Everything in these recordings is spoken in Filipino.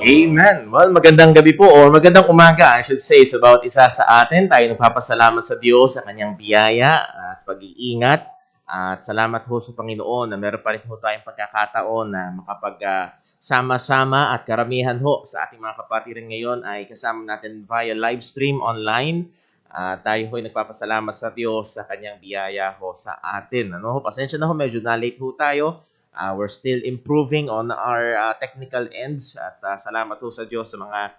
Amen. Well, magandang gabi po or magandang umaga, I should say, sa bawat isa sa atin. Tayo nagpapasalamat sa Diyos sa kanyang biyaya at pag-iingat. At salamat ho sa Panginoon na meron pa rin ho tayong pagkakataon na makapag-sama-sama at karamihan ho sa ating mga kapatiran ngayon ay kasama natin via live stream online. Tayo ho ay nagpapasalamat sa Diyos sa kanyang biyaya ho sa atin. Ano ho, pasensya na ho, medyo na-late ho tayo. We're still improving on our technical ends at salamat ho sa Diyos sa mga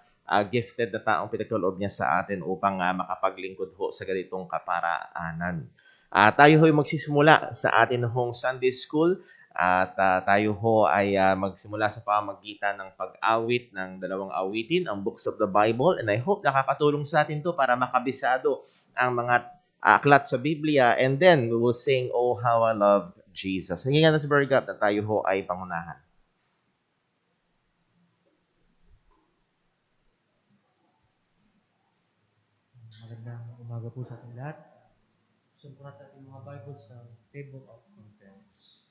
gifted na taong pinagkaloob niya sa atin upang makapaglingkod ho sa ganitong kaparaanan. Tayo ho ay magsisimula sa atin hong Sunday School at tayo ho ay magsimula sa pamamagitan ng pag-awit ng dalawang awitin, ang Books of the Bible, and I hope nakakatulong sa atin to para makabisado ang mga aklat sa Biblia, and then we will sing, "Oh, How I Love Jesus." Hindi nga na sa Bergat na tayo ho ay pangunahan. Magandang umaga po sa ating lahat. Sumprat natin mga Bible sa Table of Contents.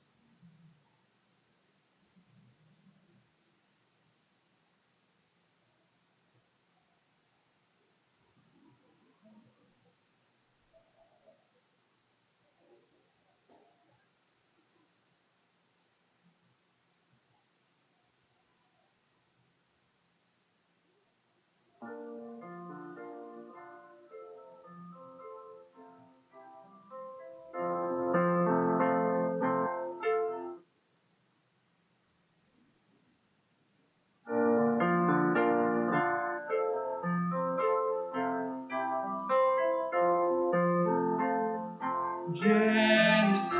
Genesis,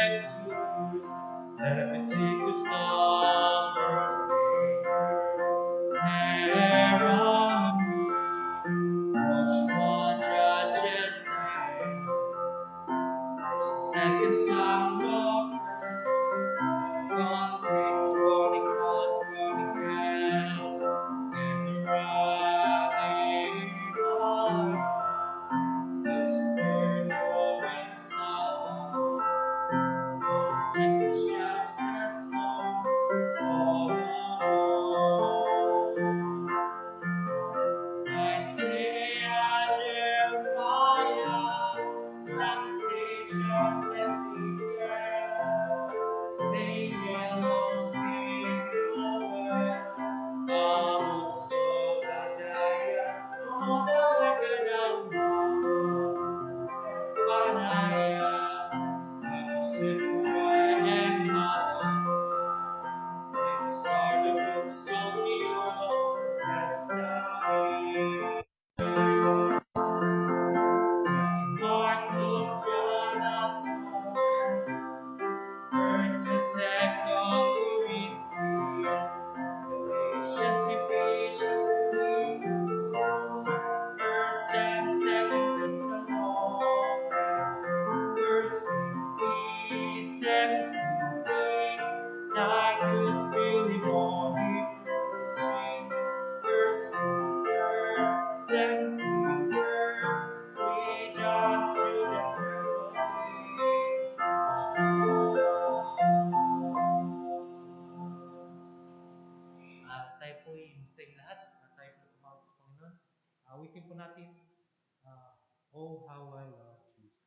Exodus, Leviticus, Numbers, Deuteronomy, Joshua, Judges, Second Samuel, Chronicles, Chronicles, Isaiah, Jeremiah, Lamentations, Ezekiel, they will sing over Amos, Obadiah, toda Panaya, Zephaniah, and Malachi. These are the books of the Old Testament. Mark, Luke, John, Acts, Romans, verses, 2 Corinthians, Galatians, Ephesians, Philippians, First and Second Thessalonians, First Timothy, 2 Timothy, Titus, Philemon, James, First Peter, 2 Peter, 3 John, Jude, and Revelation. At tayo po i-mustang lahat. At tayo po tumawag sa Panginoon. Awitin po natin, Oh, how I love Jesus.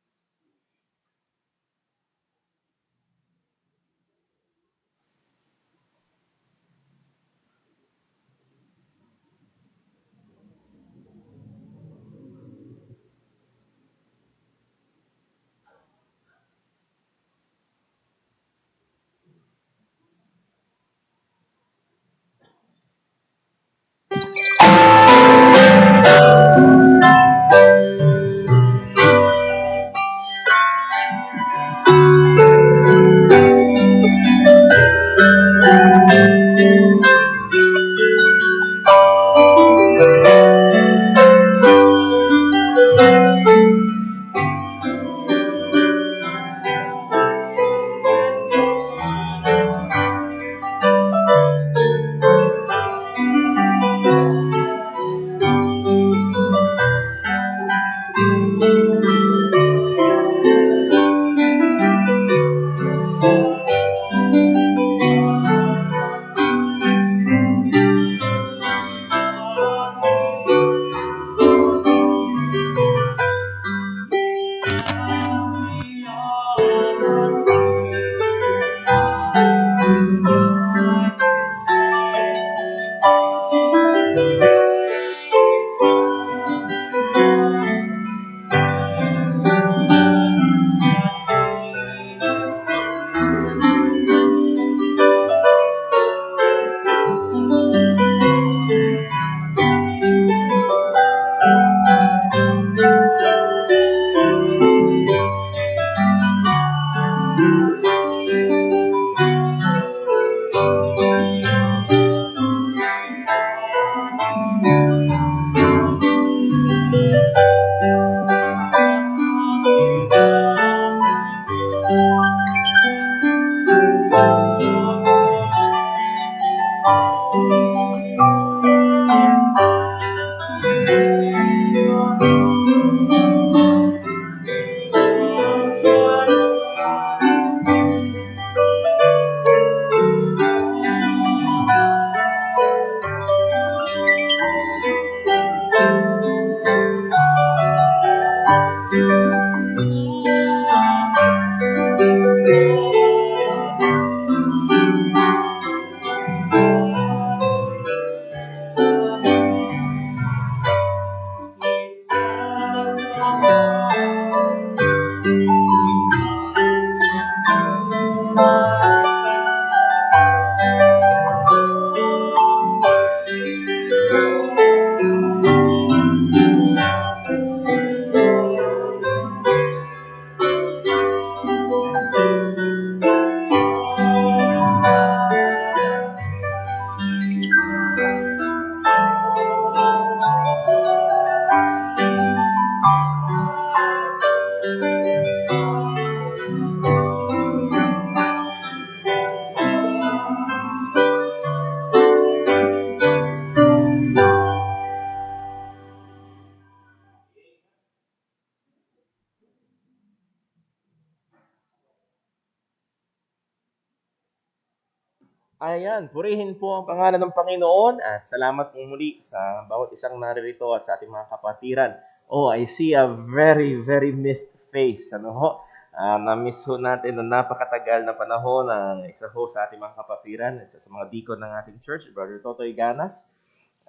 Ayan, purihin po ang pangalan ng Panginoon at salamat po muli sa bawat isang naririto at sa ating mga kapatiran. Oh, I see a very, very missed face. Ano ho? Na-miss ho natin na napakatagal na panahon ng isa ho sa ating mga kapatiran, isa sa mga deacon ng ating church, Brother Totoy Ganas.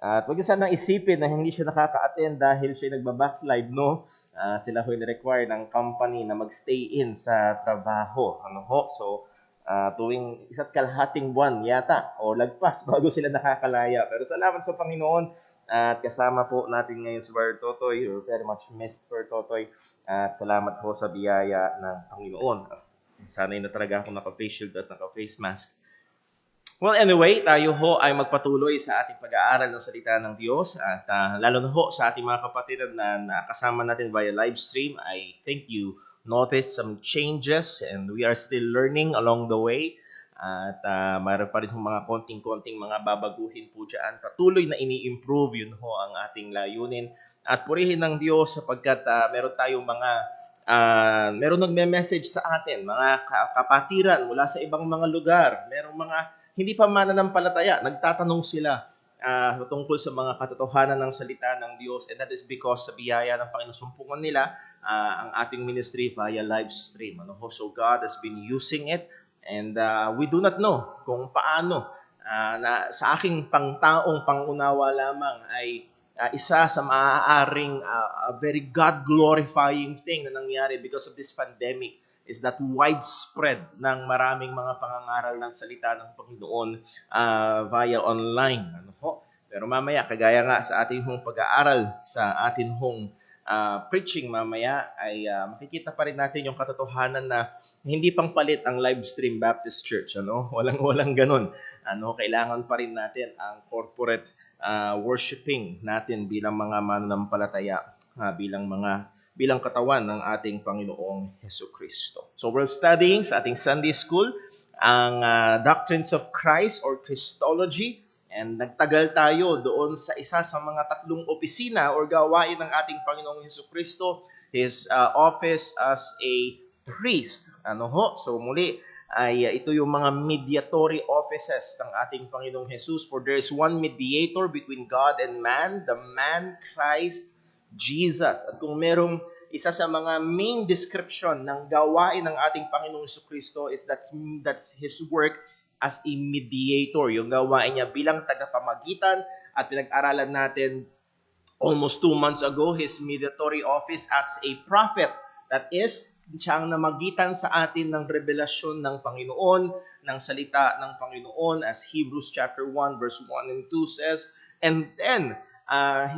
At huwag niyo sanang isipin na hindi siya nakaka-attend dahil siya nagba-backslide, no? Sila ho require ng company na magstay in sa trabaho. Ano ho? So, tuwing isa't kalahating buwan yata o lagpas bago sila nakakalaya. Pero salamat sa Panginoon at kasama po natin ngayon si Brother Totoy. You're very much missed, Brother Totoy. At salamat po sa biyaya ng Panginoon. Sana'y na talaga ako naka-face shield at naka-face mask. Well, anyway, tayo ho ay magpatuloy sa ating pag-aaral ng salita ng Diyos at lalo na ho sa ating mga kapatid na nakasama natin via live stream. I think you noticed some changes and we are still learning along the way. At mayroon pa rin ho mga konting-konting mga babaguhin po dyan. Patuloy na ini-improve, yun ho ang ating layunin. At purihin ng Diyos sapagkat meron tayong meron nagme-message sa atin, mga kapatiran mula sa ibang mga lugar. Merong mga hindi pa mananampalataya, nagtatanong sila tungkol sa mga katotohanan ng salita ng Diyos, and that is because sa biyaya ng Panginoon sumpungan nila ang ating ministry via live stream. So God has been using it and we do not know kung paano na sa aking pangtaong pangunawa lamang ay isa sa maaaring very God-glorifying thing na nangyari because of this pandemic is that widespread ng maraming mga pangangaral ng salita ng Panginoon via online. Pero mamaya, kagaya nga sa ating pag-aaral, sa ating preaching mamaya, ay makikita pa rin natin yung katotohanan na hindi pang palit ang live stream Baptist Church. Walang ganun. Kailangan pa rin natin ang corporate worshiping natin bilang mga mananampalataya, bilang katawan ng ating Panginoong Hesukristo. So we're studying sa ating Sunday School ang Doctrines of Christ or Christology, and nagtagal tayo doon sa isa sa mga tatlong opisina or gawain ng ating Panginoong Hesukristo, His office as a priest. So muli ay ito yung mga mediatory offices ng ating Panginoong Jesus. For there is one mediator between God and man, the man Christ Jesus. At kung merong isa sa mga main description ng gawain ng ating Panginoong Jesucristo is that's His work as a mediator. Yung gawain niya bilang tagapamagitan, at pinag-aralan natin almost 2 months ago His mediatory office as a prophet. That is, siya ang namagitan sa atin ng revelasyon ng Panginoon, ng salita ng Panginoon, as Hebrews chapter 1 verse 1 and 2 says. And then,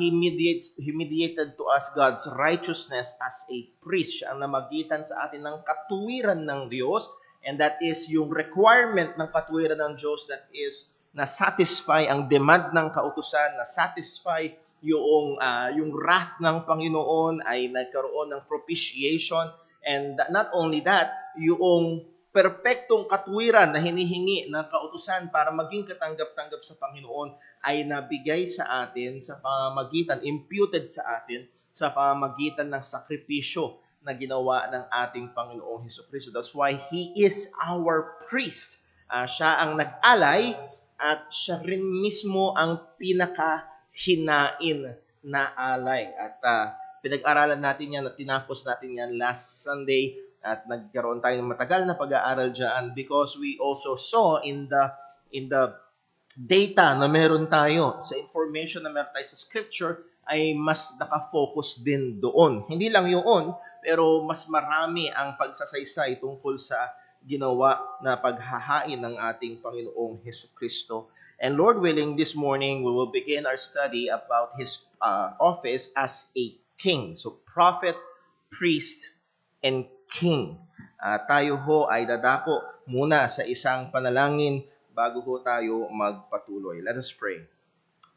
He mediated to us God's righteousness as a priest. Siya ang namagitan sa atin ng katuwiran ng Diyos, and that is yung requirement ng katuwiran ng Diyos, that is na-satisfy ang demand ng kautusan, na-satisfy yung wrath ng Panginoon, ay nagkaroon ng propitiation, and not only that, yung perpektong katuwiran na hinihingi ng kautusan para maging katanggap-tanggap sa Panginoon ay nabigay sa atin sa pamamagitan, imputed sa atin sa pamamagitan ng sakripisyo na ginawa ng ating Panginoong Hesukristo. That's why He is our priest. Siya ang nag-alay at siya rin mismo ang pinakahinain na alay. At pinag-aralan natin yan at tinapos natin yan last Sunday, at nagkaroon tayo ng matagal na pag-aaral dyan because we also saw in the data na meron tayo, sa information na meron tayo sa scripture, ay mas nakafocus din doon. Hindi lang yun, pero mas marami ang pagsasaysay tungkol sa ginawa na paghahain ng ating Panginoong Hesukristo. And Lord willing, this morning we will begin our study about His office as a king. So prophet, priest, and king. Tayo ho ay dadako muna sa isang panalangin bago ho tayo magpatuloy. Let us pray.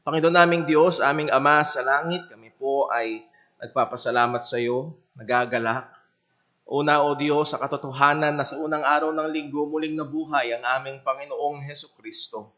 Panginoon naming Diyos, aming Ama sa langit, kami po ay nagpapasalamat sa iyo, nagagalak. Una, O Diyos, sa katotohanan na sa unang araw ng linggo muling nabuhay ang aming Panginoong Hesukristo.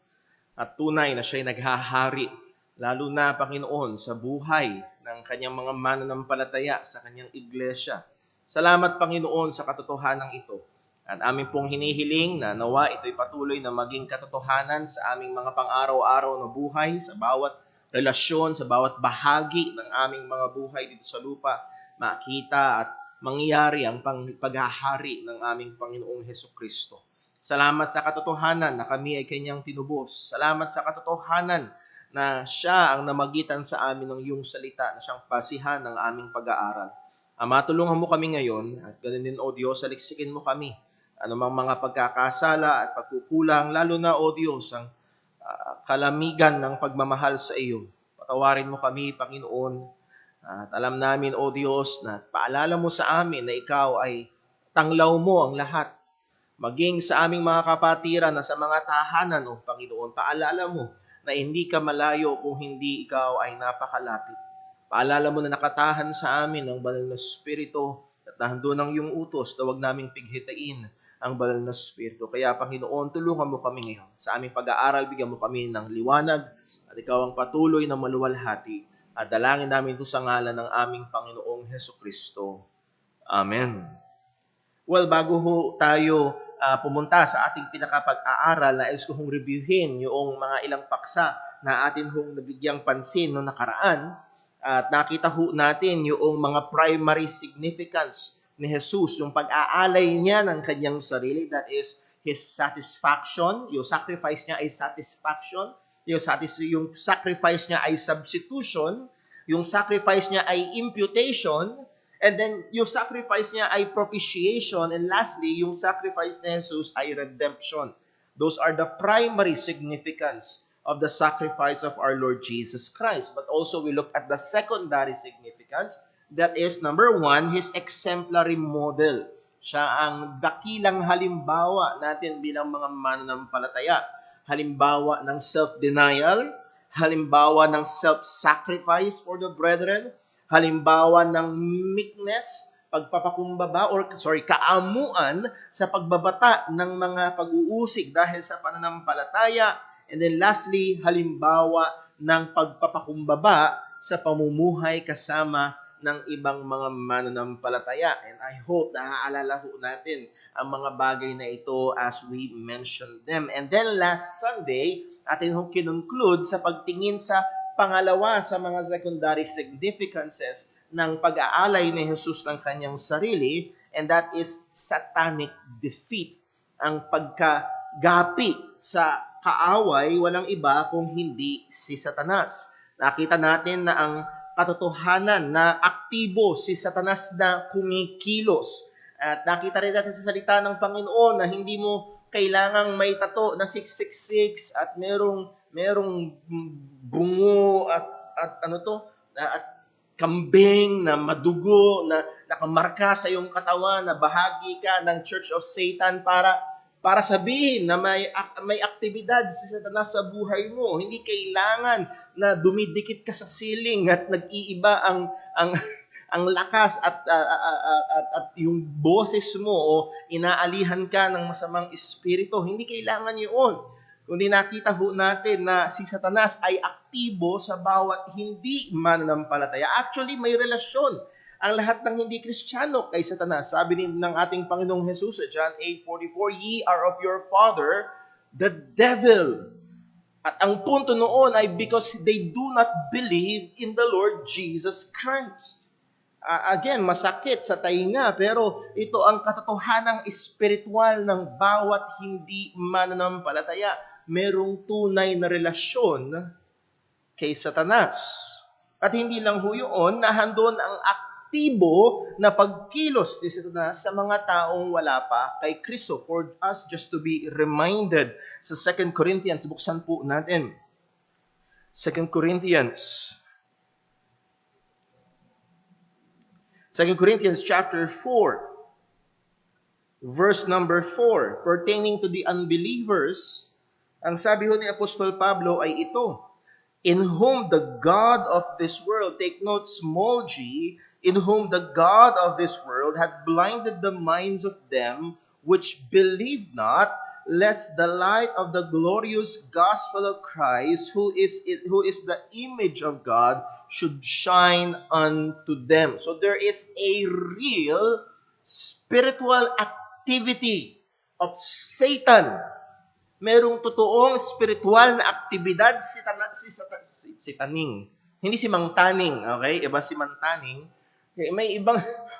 At tunay na siya'y naghahari, lalo na, Panginoon, sa buhay ng kanyang mga mananampalataya sa kanyang iglesia. Salamat, Panginoon, sa katotohanan ito. At amin pong hinihiling na nawa ito'y patuloy na maging katotohanan sa aming mga pang-araw-araw na buhay, sa bawat relasyon, sa bawat bahagi ng aming mga buhay dito sa lupa, makita at mangyari ang paghahari ng aming Panginoong Hesukristo. Salamat sa katotohanan na kami ay Kanyang tinubos. Salamat sa katotohanan na Siya ang namagitan sa amin ng iyong salita na siyang basihan ng aming pag-aaral. Ama, tulungan mo kami ngayon at ganun din, O Diyos, saliksikin mo kami. Anumang mga pagkakasala at pagkukulang, lalo na, O Diyos, ang kalamigan ng pagmamahal sa iyo. Patawarin mo kami, Panginoon. At alam namin, O Diyos, na paalala mo sa amin na ikaw ay tanglaw mo ang lahat. Maging sa aming mga kapatiran na sa mga tahanan, O Panginoon, paalala mo na hindi ka malayo kung hindi ikaw ay napakalapit. Paalala mo na nakatahan sa amin ang banal na Espiritu at nandun ang iyong utos na huwag naming pighitain ang banal na Espiritu. Kaya Panginoon, tulungan mo kami ngayon. Sa aming pag-aaral, bigyan mo kami ng liwanag at ikaw ang patuloy na maluwalhati. At dalangin namin ito sa ngalan ng aming Panginoong Hesukristo. Amen. Well, bago ho tayo pumunta sa ating pinakapag-aaral, nais ko hong reviewin yung mga ilang paksa na atin hong nabigyang pansin noong nakaraan. At nakita ho natin yung mga primary significance ni Jesus, yung pag-aalay niya ng kanyang sarili, that is His satisfaction, yung sacrifice niya ay satisfaction, yung sacrifice niya ay substitution, yung sacrifice niya ay imputation, and then yung sacrifice niya ay propitiation, and lastly, yung sacrifice ni Jesus ay redemption. Those are the primary significance of the sacrifice of our Lord Jesus Christ. But also we look at the secondary significance, that is, number one, His exemplary model. Siya ang dakilang halimbawa natin bilang mga mananampalataya. Halimbawa ng self-denial, halimbawa ng self-sacrifice for the brethren, halimbawa ng meekness, kaamuan sa pagbabata ng mga pag-uusig dahil sa pananampalataya, and then lastly, halimbawa ng pagpapakumbaba sa pamumuhay kasama ng ibang mga mananampalataya. And I hope naaalala ho natin ang mga bagay na ito as we mentioned them. And then last Sunday, atin ho kinunclude sa pagtingin sa pangalawa sa mga secondary significances ng pag-aalay ni Jesus ng kanyang sarili, and that is satanic defeat. Ang pagkagapi sa kaaway, walang iba kung hindi si Satanas. Nakita natin na ang katotohanan na aktibo si Satanas na kumikilos. At nakita rin natin sa salita ng Panginoon na hindi mo kailangang may tato na 666 at merong bungo at kambing na madugo na nakamarka sa iyong katawan na bahagi ka ng Church of Satan para sabihin na may aktibidad si Satanas sa buhay mo. Hindi kailangan na dumidikit ka sa ceiling at nag-iiba ang lakas at yung boses mo o inaalihan ka ng masamang espiritu. Hindi kailangan yun. Kundi nakita ho natin na si Satanas ay aktibo sa bawat hindi mananampalataya. Actually, may relasyon ang lahat ng hindi Kristiyano kay Satanas. Sabi ng ating Panginoong Jesus sa John 8:44, "Ye are of your father, the devil." At ang punto noon ay because they do not believe in the Lord Jesus Christ. Again, masakit sa tainga, pero ito ang katotohanang espiritual ng bawat hindi mananampalataya. Merong tunay na relasyon kay Satanas. At hindi lang ho yun, nahandon ang aktibo na pagkilos ni Satanas sa mga taong wala pa kay Kristo. For us just to be reminded sa 2 Corinthians, buksan po natin. 2 Corinthians chapter 4, verse number 4, pertaining to the unbelievers, ang sabi ho ni Apostol Pablo ay ito, "In whom the God of this world," take note, small g, "in whom the God of this world had blinded the minds of them which believe not, lest the light of the glorious gospel of Christ, who is the image of God, should shine unto them." So there is a real spiritual activity activity of Satan. Merong totoong spiritual na aktibidad si Taning. Hindi si Mang Taning, okay? Iba si Mang Taning.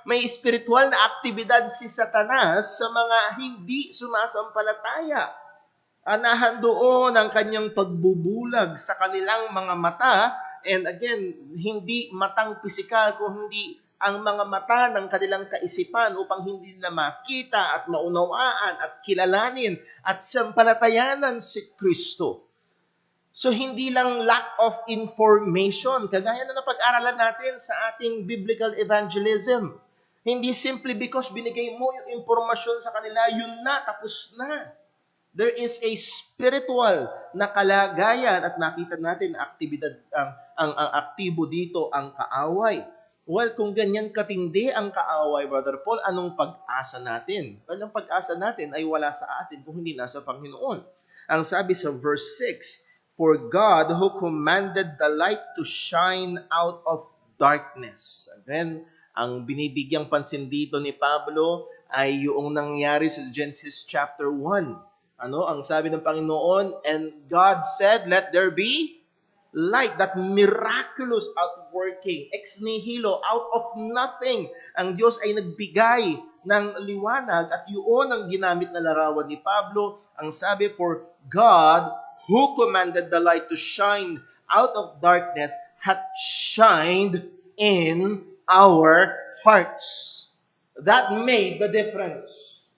May spiritual na aktibidad si Satanas sa mga hindi sumasampalataya. Anahan doon ang kanyang pagbubulag sa kanilang mga mata. And again, hindi matang pisikal, kundi ang mga mata ng kanilang kaisipan upang hindi na makita at maunawaan at kilalanin at sampalatayanan si Kristo. So hindi lang lack of information, kagaya na napag-aralan natin sa ating biblical evangelism. Hindi simply because binigay mo yung impormasyon sa kanila, yun na, tapos na. There is a spiritual na kalagayan at nakita natin aktibidad, ang aktibo dito ang kaaway. Well, kung ganyan katindi ang kaaway, Brother Paul, anong pag-asa natin? Well, ang pag-asa natin ay wala sa atin kung hindi nasa Panginoon. Ang sabi sa verse 6, "For God who commanded the light to shine out of darkness." Again, ang binibigyang pansin dito ni Pablo ay yung nangyari sa Genesis chapter 1. Ang sabi ng Panginoon, "And God said, let there be light." That miraculous outworking, ex nihilo, out of nothing. Ang Diyos ay nagbigay ng liwanag at yun ang ginamit na larawan ni Pablo. Ang sabi, "For God, who commanded the light to shine out of darkness, hath shined in our hearts." That made the difference.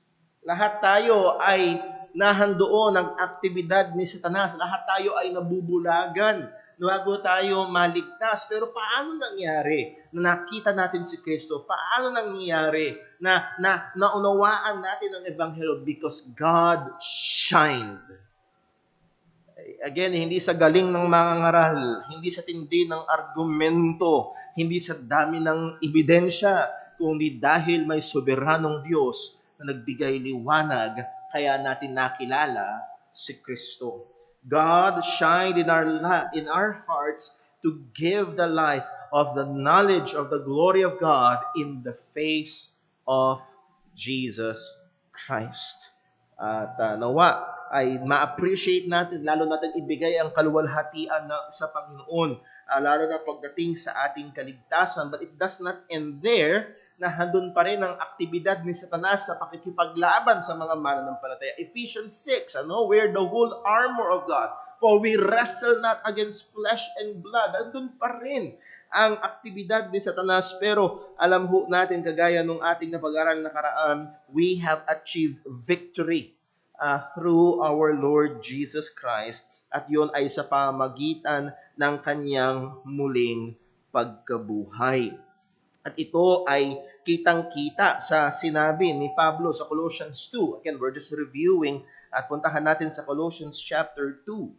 Lahat tayo ay nahandoon ang aktibidad ni Satanas. Lahat tayo ay nabubulagan. Bago tayo maligtas. Pero paano nangyari na nakita natin si Kristo? Paano nangyari na naunawaan natin ang Ebanghelyo? Because God shined. Again, hindi sa galing ng mga ngaral, hindi sa tindi ng argumento, hindi sa dami ng ebidensya, kundi dahil may soberanong Diyos na nagbigay liwanag, kaya natin nakilala si Kristo. God shined in our hearts to give the light of the knowledge of the glory of God in the face of Jesus Christ. At nawa ay ma-appreciate natin, lalo natin ibigay ang kaluwalhatian sa Panginoon, lalo na pagdating sa ating kaligtasan. But it does not end there, na handun pa rin ang aktibidad ni Satanas sa pakikipaglaban sa mga mananampalataya. Ephesians 6, wear the whole armor of God, for we wrestle not against flesh and blood. Handun pa rin ang aktibidad ni Satanas, pero alam ho natin, kagaya nung ating napag-aral nakaraan, we have achieved victory through our Lord Jesus Christ, at yun ay sa pamagitan ng kanyang muling pagkabuhay. At ito ay kitang-kita sa sinabi ni Pablo sa Colossians 2. Again, we're just reviewing at puntahan natin sa Colossians chapter 2.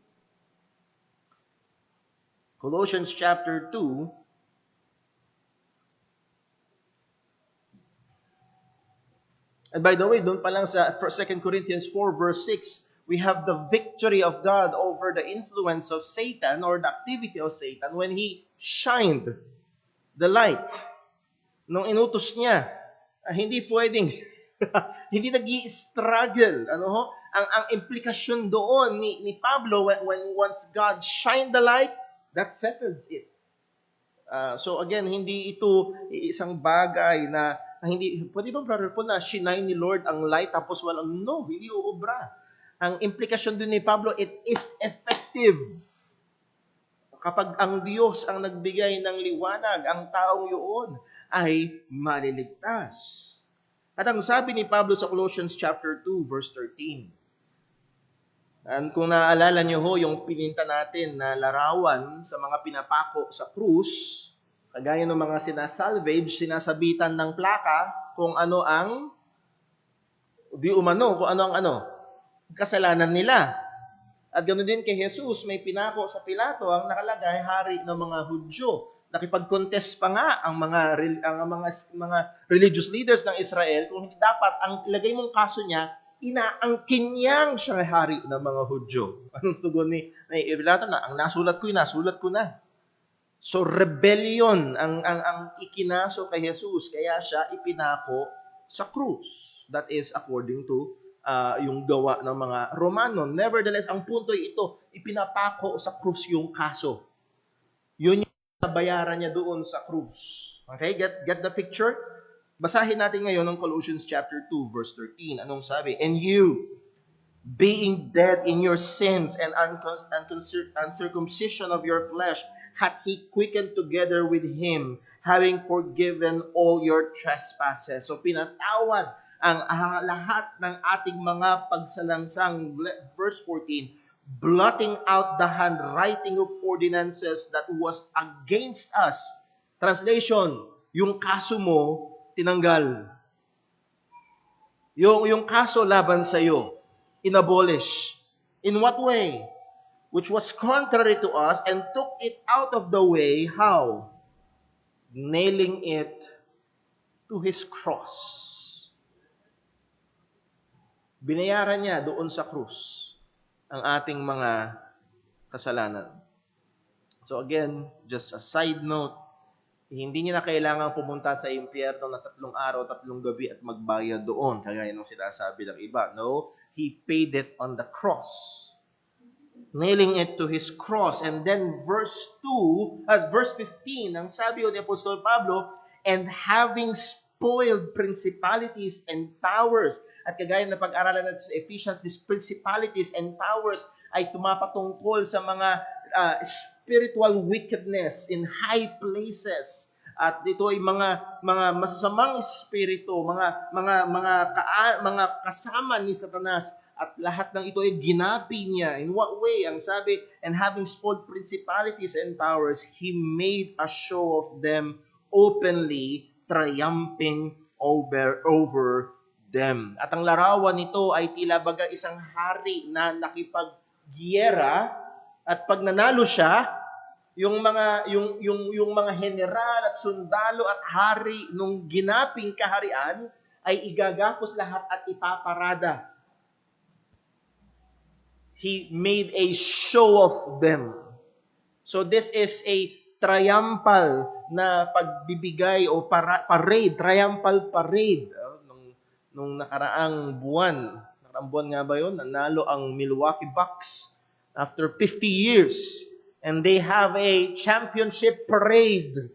Colossians chapter 2. And by the way, doon pa lang sa 2 Corinthians 4 verse 6, we have the victory of God over the influence of Satan or the activity of Satan when he shined the light. Nung inutos niya, hindi pwedeng, hindi nag-i-struggle. Ang implikasyon doon ni Pablo, when once God shined the light, that settled it. So again, hindi ito isang bagay na hindi, pwede bang Brother Paul na shinay ni Lord ang light tapos walang, no, hindi uobra. Ang implikasyon din ni Pablo, it is effective. Kapag ang Diyos ang nagbigay ng liwanag, ang taong yun ay maliligtas. At ang sabi ni Pablo sa Colossians chapter 2 verse 13. And kung naaalala niyo ho yung pininta natin na larawan sa mga pinapako sa krus, kagaya ng mga sinasalvage, sinasabitan ng plaka kung ano ang kung ano ang kasalanan nila. At ganoon din kay Jesus, may pinako sa Pilato ang nakalagay, Hari ng mga Hudyo. Nakipag-contest pa nga ang mga religious leaders ng Israel kung hindi dapat ang ilagay mong kaso niya, inaangkin niyang siyang hari ng mga Hudyo. Anong tugon ni Pilato na? Ang nasulat ko na. So rebellion ang ikinaso kay Jesus, kaya siya ipinako sa krus. That is according to yung gawa ng mga Romano. Nevertheless, ang punto ay ito, ipinapako sa krus yung kaso. Yun yung nabayaran niya doon sa krus. Okay, get the picture? Basahin natin ngayon ng Colossians chapter 2 verse 13. Anong sabi? And you, being dead in your sins and uncircumcision of your flesh, hath he quickened together with him, having forgiven all your trespasses. So pinatawad ang lahat ng ating mga pagsalangsang. Verse 14, blotting out the handwriting of ordinances that was against us. Translation, yung kaso mo, tinanggal. Yung kaso laban sa iyo, inabolish. In what way? Which was contrary to us, and took it out of the way. How? Nailing it to his cross. Binayaran niya doon sa krus ang ating mga kasalanan. So again, just a side note, hindi niya na kailangan pumunta sa impyerno na 3 araw, 3 gabi at magbayad doon, kagaya nung sinasabi ng iba. No, he paid it on the cross. Nailing it to his cross. And then verse 15, ang sabi ni Apostol Pablo, and having spoiled principalities and powers. At kagaya na pag-aralan natin sa Ephesians, these principalities and powers ay tumapatungkol sa mga spiritual wickedness in high places. At ito ay mga masasamang espiritu, mga kasama ni Satanas. At lahat ng ito ay ginapi niya. In what way? Ang sabi, and having spoiled principalities and powers, he made a show of them openly, triumphing over them. At ang larawan nito ay tila baga isang hari na nakipaggiyera, at pag nanalo siya, yung mga general at sundalo at hari nung ginaping kaharian ay igagapos lahat at ipaparada. He made a show of them. So this is a triumphal na pagbibigay o parade, triumphal parade. Nung nakaraang buwan nga ba yun? Nanalo ang Milwaukee Bucks after 50 years. And they have a championship parade.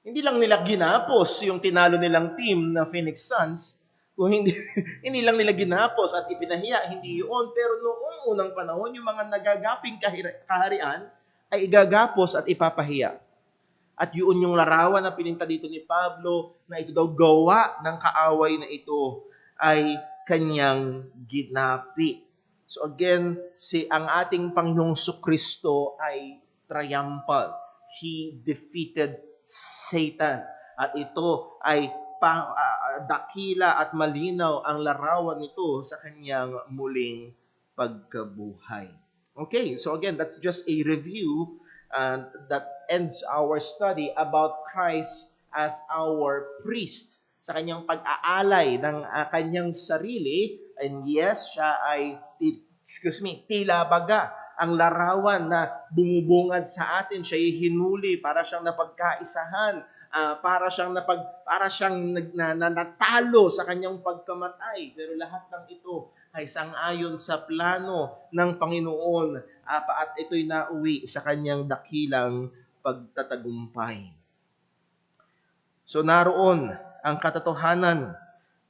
Hindi lang nila ginapos yung tinalo nilang team na Phoenix Suns, kung hindi lang nila ginapos at ipinahiya, hindi yun. Pero noong unang panahon, yung mga nagagaping kaharian ay igagapos at ipapahiya. At yun yung larawan na pininta dito ni Pablo, na ito daw gawa ng kaaway na ito ay kanyang ginapi. So again, ang ating Panginoong Kristo ay triumphal. He defeated Satan. At ito ay dakila at malinaw ang larawan nito sa kanyang muling pagkabuhay. Okay, so again, that's just a review that ends our study about Christ as our priest. Sa kanyang pag-aalay ng kanyang sarili, and yes, siya ay, tila baga ang larawan na bumubungad sa atin. Siya ay hinuli para siyang napagkaisahan, para siyang natalo sa kanyang pagkamatay. Pero lahat ng ito ay sang-ayon sa plano ng Panginoon, at ito'y nauwi sa kanyang dakilang pagtatagumpay. So naroon ang katotohanan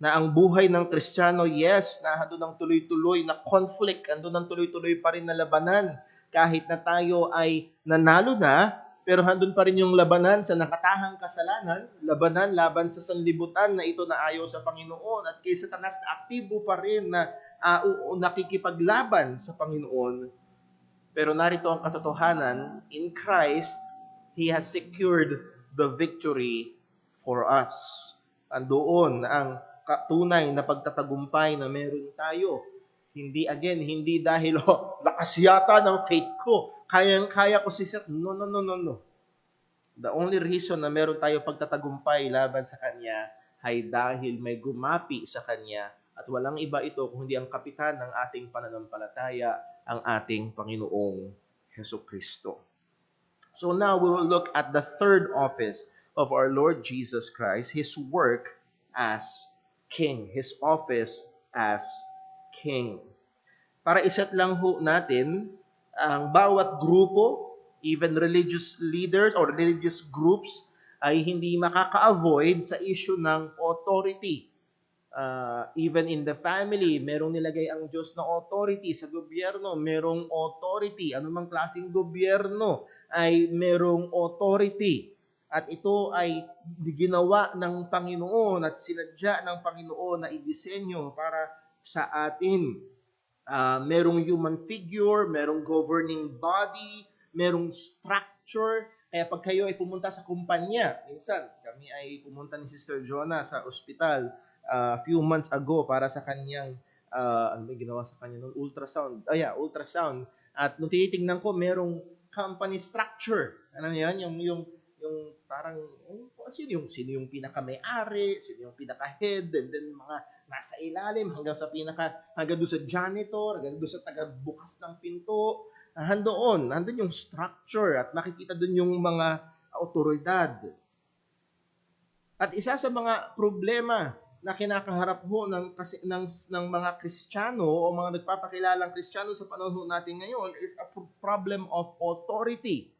na ang buhay ng Kristiyano, yes, na handun ang tuloy-tuloy na conflict, handun ang tuloy-tuloy pa rin na labanan. Kahit na tayo ay nanalo na, pero handun pa rin yung labanan sa nakatahang kasalanan, laban sa sanlibutan na ito na ayaw sa Panginoon, at kay Satanas na aktibo pa rin na nakikipaglaban sa Panginoon. Pero narito ang katotohanan, in Christ, He has secured the victory for us. Andoon ang tunay na pagtatagumpay na meron tayo. Hindi dahil, lakas yata ng faith ko, kaya ko si Sir. No. The only reason na meron tayo pagtatagumpay laban sa Kanya ay dahil may gumapi sa Kanya, at walang iba ito kung hindi ang kapitan ng ating pananampalataya, ang ating Panginoong Jesucristo. So now we will look at the third office of our Lord Jesus Christ, His work as king, his office as king. Para iset lang ho natin ang bawat grupo, even religious leaders or religious groups, ay hindi makaka-avoid sa issue ng authority. Even in the family, merong nilagay ang Diyos na authority. Sa gobyerno, merong authority. Anumang klaseng gobyerno ay merong authority. At ito ay ginawa ng Panginoon at sinadya ng Panginoon na idisenyo para sa atin. Merong human figure, merong governing body, merong structure. Kaya pag kayo ay pumunta sa kumpanya, minsan kami ay pumunta ni Sister Jonah sa ospital a few months ago para sa kanyang ano ba ginawa sa kanya noon? Ultrasound. At nung tinitingnan ko, merong company structure. Ano yan? Yung parang sino yung pinaka-may-ari, sino yung pinaka-head, and then mga nasa ilalim hanggang doon sa janitor, hanggang doon sa taga-bukas ng pinto. Nandun yung structure at makikita doon yung mga autoridad. At isa sa mga problema na kinakaharap ho ng mga Kristiyano o mga nagpapakilalang Kristiyano sa panahon natin ngayon is a problem of authority.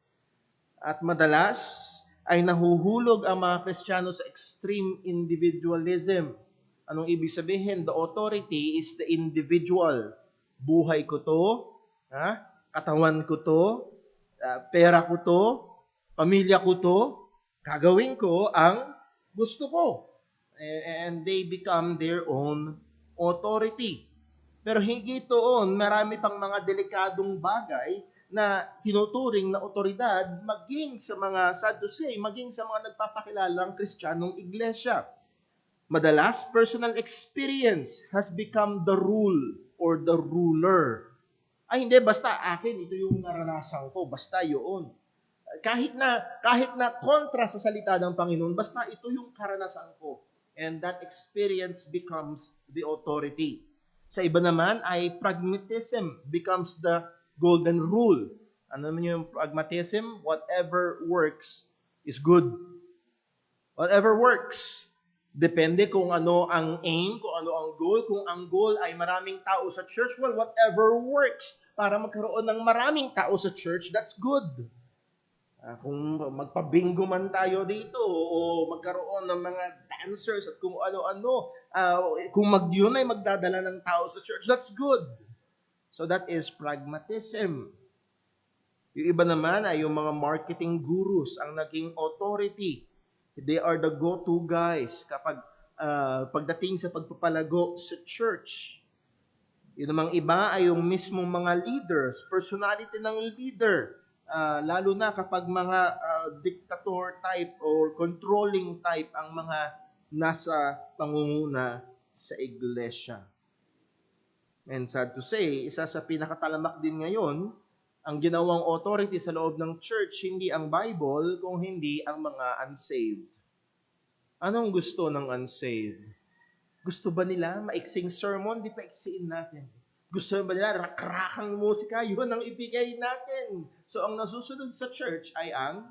At madalas ay nahuhulog ang mga Kristiyano sa extreme individualism. Anong ibig sabihin? The authority is the individual. Buhay ko to, katawan ko to, pera ko to, pamilya ko to, gagawin ko ang gusto ko. And they become their own authority. Pero higit doon, marami pang mga delikadong bagay na tinuturing na otoridad maging sa mga Sadducee, maging sa mga nagpapakilalang Kristiyanong iglesia. Madalas, personal experience has become the rule or the ruler. Ay hindi, basta akin, ito yung naranasan ko, basta yun. Kahit na kontra sa salita ng Panginoon, basta ito yung karanasan ko. And that experience becomes the authority. Sa iba naman ay pragmatism becomes the golden rule. Ano naman yung pragmatism? Whatever works is good. Whatever works. Depende kung ano ang aim, kung ano ang goal. Kung ang goal ay maraming tao sa church, well, whatever works para magkaroon ng maraming tao sa church, that's good. Kung magpabingo man tayo dito o magkaroon ng mga dancers at kung ano-ano, kung yun ay magdadala ng tao sa church, that's good. So that is pragmatism. Yung iba naman ay yung mga marketing gurus ang naging authority. They are the go-to guys kapag pagdating sa pagpapalago sa church. Yung namang iba ay yung mismong mga leaders, personality ng leader. Lalo na kapag mga dictator type or controlling type ang mga nasa pangunguna sa iglesia. And sad to say, isa sa pinakatalamak din ngayon, ang ginawang authority sa loob ng church, hindi ang Bible, kung hindi ang mga unsaved. Anong gusto ng unsaved? Gusto ba nila maiksing sermon? Di pa iksiin natin. Gusto ba nila rak-rakang musika? Yun ang ibigay natin. So, ang nasusunod sa church ay ang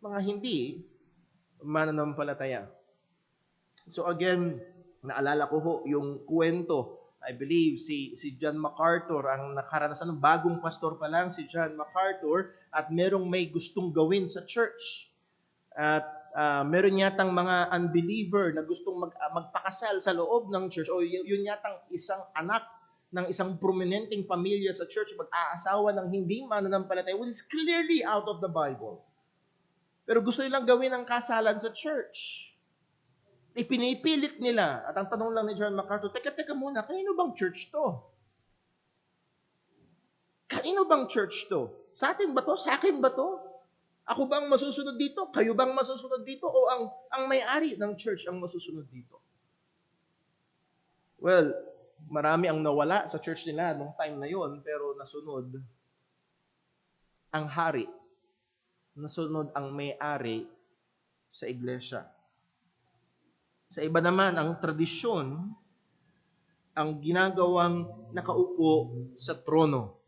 mga hindi mananampalataya. So, again, naalala ko ho yung kwento. I believe si John MacArthur, ang nakaranasan ng bagong pastor pa lang, si John MacArthur, at merong may gustong gawin sa church. At meron yatang mga unbeliever na gustong magpakasal sa loob ng church o yun yatang isang anak ng isang prominenteng pamilya sa church mag-aasawa ng hindi mananampalataya, which is clearly out of the Bible. Pero gusto nilang gawin ang kasalan sa church. Ipinipilit nila. At ang tanong lang ni John MacArthur, teka muna, kanino bang church to? Kanino bang church to? Sa atin ba to? Sa akin ba to? Ako bang masusunod dito? Kayo bang masusunod dito? O ang may-ari ng church ang masusunod dito? Well, marami ang nawala sa church nila nung time na yon, pero nasunod ang hari. Nasunod ang may-ari sa iglesia. Sa iba naman, ang tradisyon ang ginagawang nakaupo sa trono.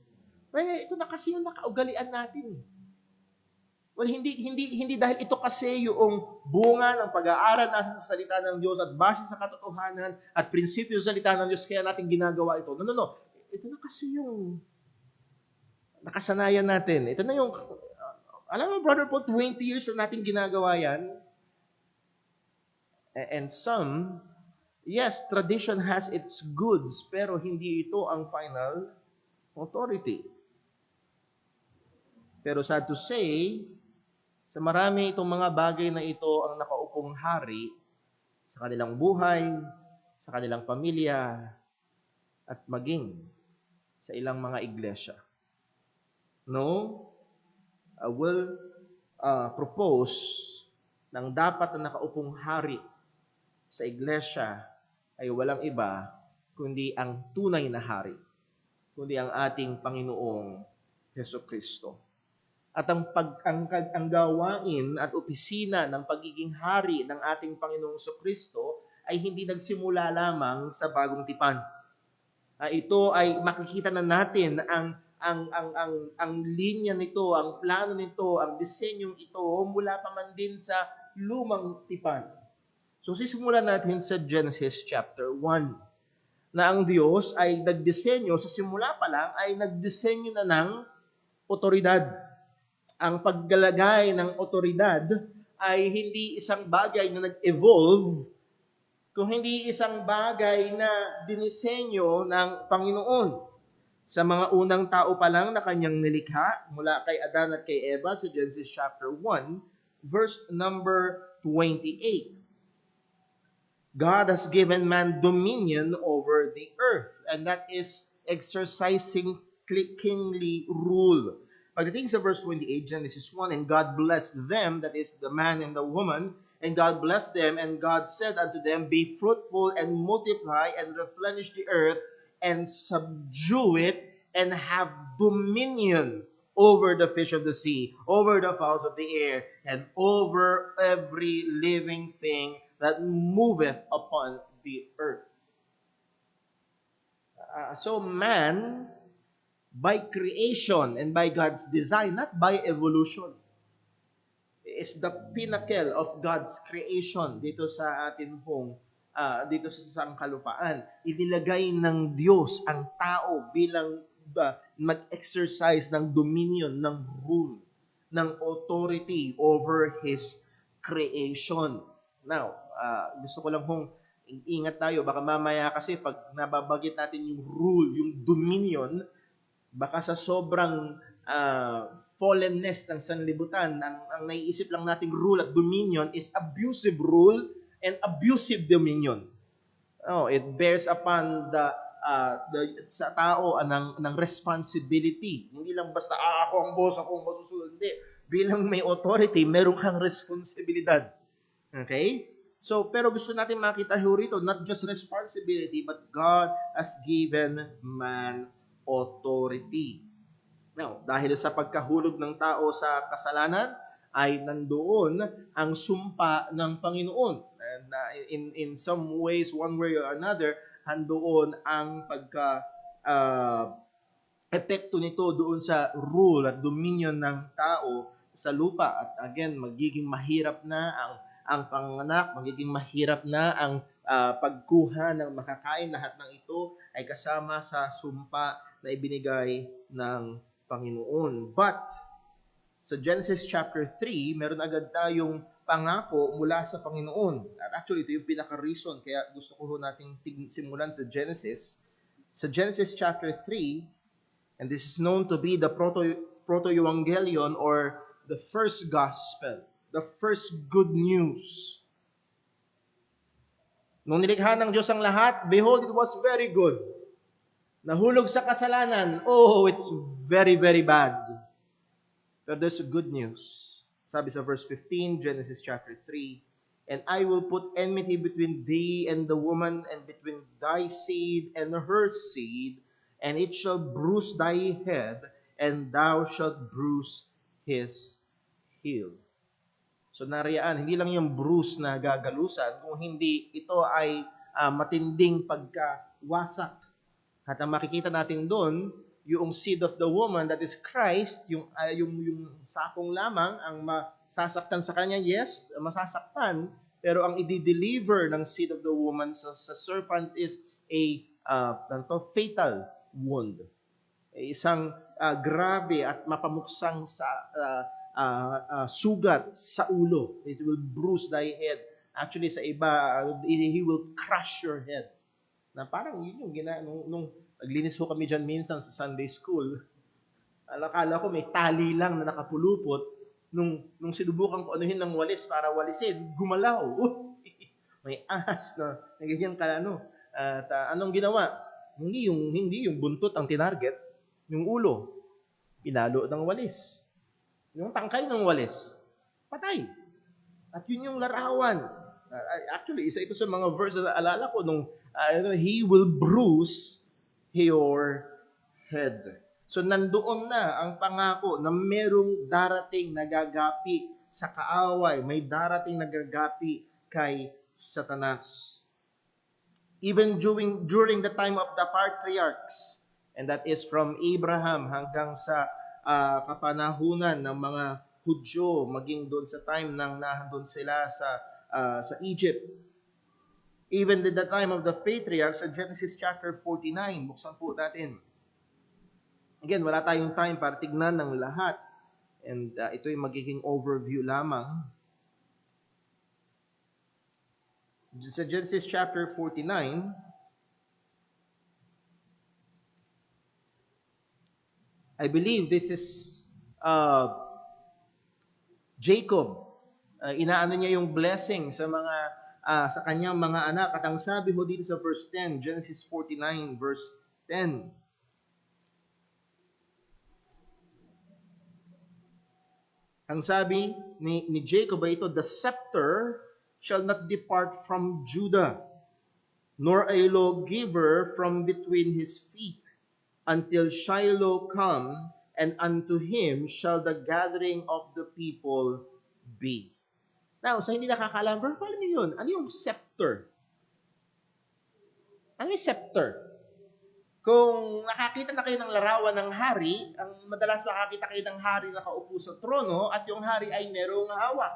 Ito na kasi yung nakaugalian natin. Well, hindi dahil ito kasi yung bunga ng pag-aaral natin sa salita ng Diyos at base sa katotohanan at prinsipyo sa salita ng Diyos kaya natin ginagawa ito. No. Ito na kasi yung nakasanayan natin. Ito na yung, alam mo, Brother Paul, 20 years na natin ginagawa yan. And some, yes, tradition has its goods, pero hindi ito ang final authority. Pero sad to say, sa marami itong mga bagay na ito ang nakaupong hari sa kanilang buhay, sa kanilang pamilya, at maging sa ilang mga iglesia. No, I will propose ng dapat na nakaupong hari sa iglesia ay walang iba kundi ang tunay na hari, kundi ang ating Panginoong Hesukristo. At ang gawain at opisina ng pagiging hari ng ating Panginoong Hesukristo ay hindi nagsimula lamang sa Bagong Tipan. Ito ay makikita na natin ang linya nito, ang plano nito, ang disenyong ito mula pa man din sa Lumang Tipan. So sisimulan natin sa Genesis chapter 1 na ang Diyos ay nagdisenyo, sa simula pa lang ay nagdisenyo na ng otoridad. Ang paggalagay ng otoridad ay hindi isang bagay na nag-evolve, kung hindi isang bagay na dinisenyo ng Panginoon. Sa mga unang tao pa lang na kanyang nilikha, mula kay Adan at kay Eva sa Genesis chapter 1, verse number 28. God has given man dominion over the earth, and that is exercising kingly rule. Pagdating sa verse 28, Genesis 1, and God blessed them, that is the man and the woman, and God blessed them, and God said unto them, be fruitful and multiply and replenish the earth and subdue it and have dominion over the fish of the sea, over the fowls of the air, and over every living thing that moveth upon the earth. So man, by creation and by God's design, not by evolution, is the pinnacle of God's creation dito sa atin pong dito sa sangkalupaan. Inilagay ng Diyos ang tao bilang mag-exercise ng dominion, ng rule, ng authority over His creation. Now, gusto ko lang kung ingat tayo, baka mamaya kasi pag nababagit natin yung rule, yung dominion, baka sa sobrang fallenness ng sanlibutan, ang naiisip lang nating rule at dominion is abusive rule and abusive dominion. It bears upon sa tao ng responsibility. Hindi lang basta, ako ang boss, ako ang masusunod. Hindi. Bilang may authority, meron kang responsibilidad. Okay? So, pero gusto natin makita rito, not just responsibility, but God has given man authority. Now, dahil sa pagkahulog ng tao sa kasalanan, ay nandoon ang sumpa ng Panginoon. And in some ways, one way or another, nandoon ang epekto nito doon sa rule at dominion ng tao sa lupa. At again, magiging mahirap na ang panganak, magiging mahirap na ang pagkuha ng makakain. Lahat ng ito ay kasama sa sumpa na ibinigay ng Panginoon. But sa Genesis chapter 3, meron agad tayong pangako mula sa Panginoon. At actually, ito yung pinaka-reason kaya gusto ko nating simulan sa Genesis. Sa Genesis chapter 3, and this is known to be the proto-evangelion or the first gospel, the first good news. Nung nilikha ng Diyos ang lahat, behold, it was very good. Nahulog sa kasalanan, it's very, very bad. But there's a good news. Sabi sa verse 15, Genesis chapter 3, and I will put enmity between thee and the woman, and between thy seed and her seed, and it shall bruise thy head, and thou shalt bruise his heel. So nariyaan, hindi lang yung bruise na gagalusan, kung hindi ito ay matinding pagkawasak. At ang makikita natin doon, yung seed of the woman, that is Christ, yung sakong lamang ang masasaktan sa kanya, yes, masasaktan, pero ang i-deliver ng seed of the woman sa serpent is a fatal wound. Isang grabe at mapamuksang sugat sa ulo. It will bruise thy head. Actually, sa iba, he will crush your head. Na parang yun yung nung naglinis ho kami dyan minsan sa Sunday school. Akala ko may tali lang na nakapulupot. Nung sinubukan ko anuhin ng walis para walisin, gumalaw. May ahas na ganyan ka At anong ginawa? Hindi yung buntot ang tinarget, yung ulo. Pinalo ng walis. Yung tangkay ng walis, patay. At yun yung larawan. Actually, isa ito sa mga verse na alala ko nung he will bruise your head. So nandoon na ang pangako na merong darating nagagapi sa kaaway, may darating nagagapi kay Satanas. Even during the time of the patriarchs, and that is from Abraham hanggang sa kapanahunan ng mga Hudyo, maging doon sa time nang nandun sila sa Egypt. Even at the time of the patriarchs, sa Genesis chapter 49, buksan po natin. Again, wala tayong time para tignan ng lahat. And ito'y magiging overview lamang. Sa Genesis chapter 49, I believe this is Jacob. Inaano niya yung blessing sa sa kanyang mga anak. At ang sabi ho dito sa verse 10, Genesis 49 verse 10. Ang sabi ni Jacob ay ito, the scepter shall not depart from Judah, nor a lawgiver from between his feet, until Shiloh come, and unto him shall the gathering of the people be. Now, sa hindi nakakaalam, pero paano yun? Ano yung scepter? Ano yung scepter? Kung nakakita na kayo ng larawan ng hari, ang madalas makakita kayo ng hari na nakaupo sa trono at yung hari ay merong hawak.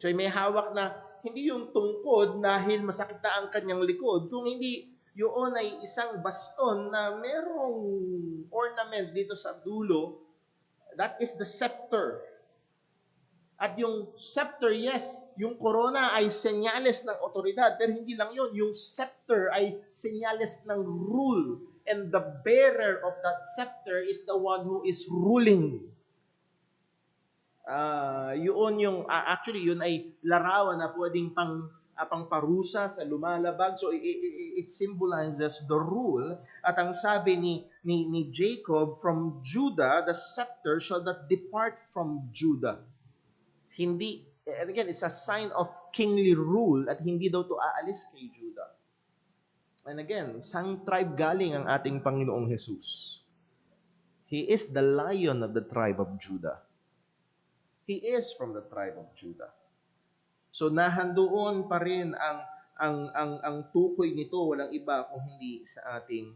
So may hawak na hindi yung tungkod dahil masakit na ang kanyang likod, kung hindi yun ay isang baston na merong ornament dito sa dulo. That is the scepter. At yung scepter, yes, yung corona ay senyales ng otoridad, pero hindi lang yun. Yung scepter ay senyales ng rule. And the bearer of that scepter is the one who is ruling. Actually, yun ay larawan na pwedeng pangparusa sa lumalabag. So, it symbolizes the rule. At ang sabi ni Jacob, from Judah, the scepter shall not depart from Judah. Hindi, and again, it's a sign of kingly rule at hindi daw to aalis kay Judah. And again, sang tribe galing ang ating Panginoong Jesus? He is the Lion of the tribe of Judah. He is from the tribe of Judah. So nahandoon pa rin ang tukoy nito, walang iba kung hindi sa ating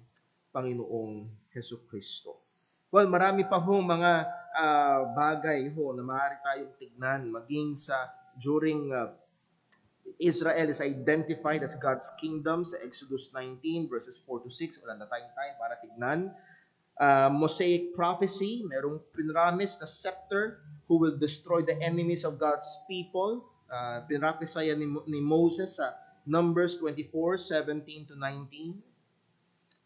Panginoong Jesucristo. Well, marami pa hong mga bagay na maaari tayong tignan maging during Israel is identified as God's kingdom sa Exodus 19 verses 4 to 6. Wala na tayong time para tignan. Mosaic prophecy, merong pinramis na scepter who will destroy the enemies of God's people. Pinrapisay ni Moses sa Numbers 24:17 to 19.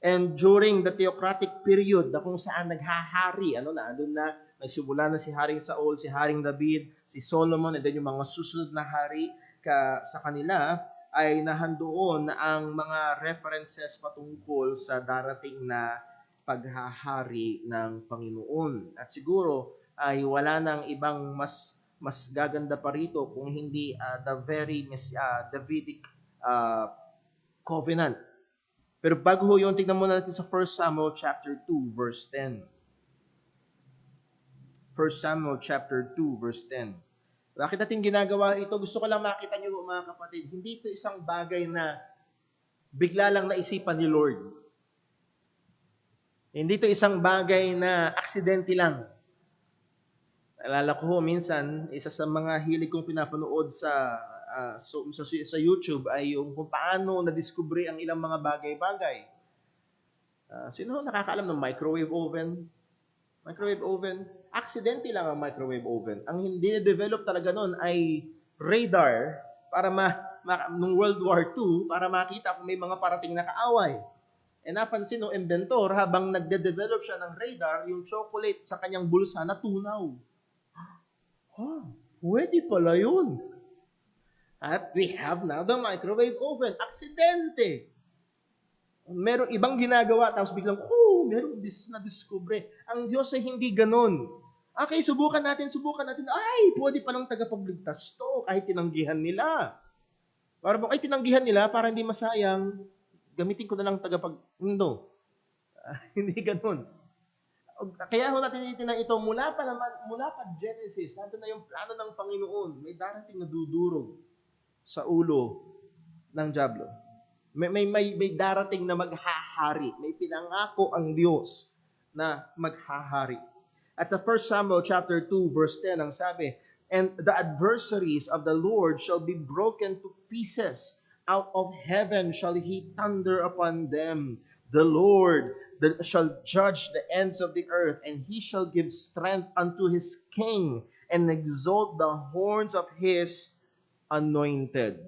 And during the theocratic period na kung saan naghahari, doon na nagsimula na si Haring Saul, si Haring David, si Solomon, and then yung mga susunod na hari sa kanila, ay nahandoon ang mga references patungkol sa darating na paghahari ng Panginoon. At siguro ay wala nang ibang mas gaganda pa rito kung hindi the very Davidic covenant. Pero bago yun, tignan muna natin sa 1 Samuel chapter 2 verse 10. 1 Samuel chapter 2 verse 10. Bakit natin ginagawa ito? Gusto ko lang makita niyo mga kapatid, hindi ito isang bagay na bigla lang naisipan ni Lord. Hindi to isang bagay na aksidente lang. Naalala ko ho, minsan, isa sa mga hilig kong pinapanood sa YouTube ay yung kung paano na-discover ang ilang mga bagay-bagay. Sino nakakaalam ng microwave oven? Microwave oven, aksidente lang ang microwave oven. Ang hindi na-develop talaga noon ay radar para nung World War II para makita kung may mga parating na kaaway. E napansin ng inventor habang nagde-develop siya ng radar, yung chocolate sa kanyang bulsa natunaw. Pwede pala yun. At we have now the microwave oven. Aksidente. Merong ibang ginagawa, tapos biglang, merong na-discover. Ang Diyos ay hindi ganun. Okay, subukan natin. Ay, pwede pa ng tagapagligtas to, kahit tinanggihan nila. Tinanggihan nila para hindi masayang, gamitin ko na lang No. Hindi ganun. Kaya ho natin tinitingnan ito, mula pa Genesis, nandun na yung plano ng Panginoon. May darating na dudurog sa ulo ng dyablo. May darating na maghahari. May pinangako ang Diyos na maghahari. At sa 1 Samuel chapter 2 verse 10 ang sabi, "And the adversaries of the Lord shall be broken to pieces. Out of heaven shall he thunder upon them. The Lord shall judge the ends of the earth, and he shall give strength unto his king, and exalt the horns of his anointed."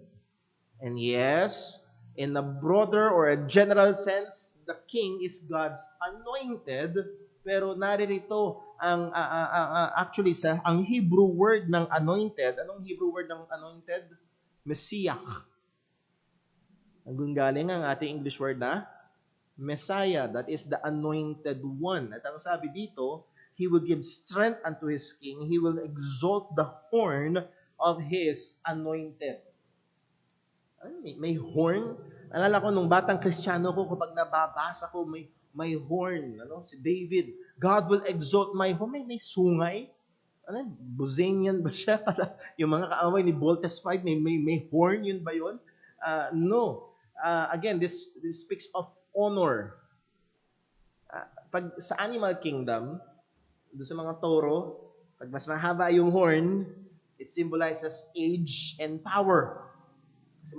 And yes, in a broader or a general sense, the king is God's anointed. Pero naririto actually ang Hebrew word ng anointed. Anong Hebrew word ng anointed? Messiah. Ang galing ang ating English word na Messiah. That is the anointed one. At ang sabi dito, he will give strength unto his king. He will exalt the horn of his anointed. May horn. Alala ko nung batang Kristiyano ko, kapag nababasa ko, may horn. Si David, God will exalt my horn. May sungay. Buzanian ba siya? Yung mga kaaway ni Voltes 5, may horn, yun ba yun? No. Again, this speaks of honor. Pag sa animal kingdom, doon sa mga toro, pag mas mahaba yung horn, it symbolizes age and power. Kasi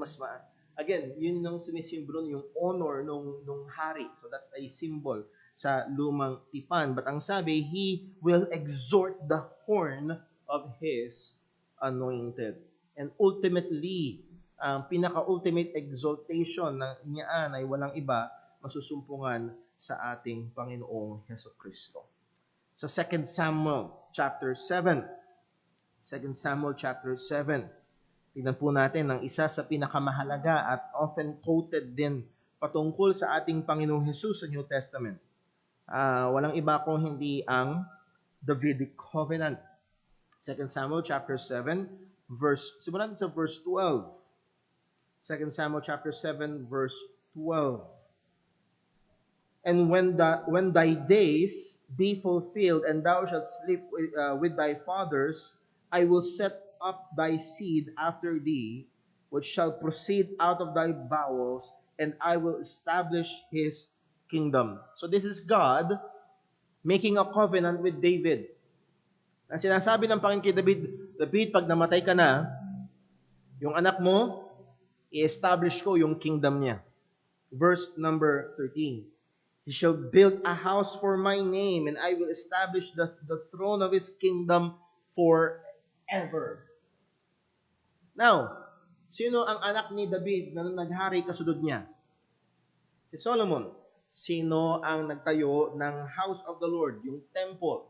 again, yun yung sinisimbolo yung honor nung hari. So that's a symbol sa lumang tipan. But ang sabi, he will exhort the horn of his anointed. And ultimately, ang pinaka-ultimate exaltation ng niyaan ay walang iba, masusumpungan sa ating Panginoong Hesukristo. Sa 2 Samuel chapter 7. 2 Samuel chapter 7. Tingnan po natin ang isa sa pinakamahalaga at often quoted din patungkol sa ating Panginoong Hesus sa New Testament. Walang iba kung hindi ang Davidic Covenant. 2 Samuel chapter 7, simulan sa verse 12. 2 Samuel chapter 7, verse 12. "And when thy days be fulfilled, and thou shalt sleep with thy fathers, I will set up thy seed after thee, which shall proceed out of thy bowels, and I will establish his kingdom." So this is God making a covenant with David. Ang sinasabi ng Panginoon kay David, pag namatay ka na, yung anak mo, i-establish ko yung kingdom niya. Verse number 13. "He shall build a house for my name, and I will establish the throne of his kingdom forever." Now, sino ang anak ni David na naghari kasunod niya? Si Solomon. Sino ang nagtayo ng house of the Lord, yung temple?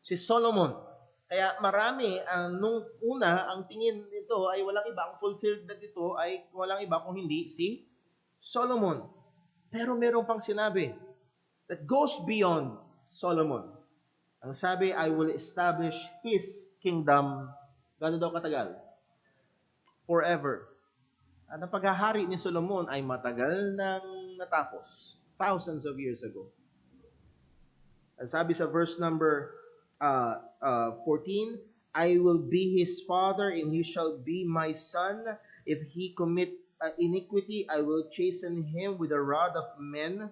Si Solomon. Kaya marami, nung una, ang tingin nito ay walang iba, ang fulfilled na dito ay walang iba kung hindi si Solomon. Pero meron pang sinabi that goes beyond Solomon. Ang sabi, I will establish his kingdom. Gano'n daw katagal? Forever. At ang paghahari ni Solomon ay matagal nang natapos. Thousands of years ago. Ang sabi sa verse number 14, "I will be his father, and he shall be my son. If he commit iniquity, I will chasten him with the rod of men,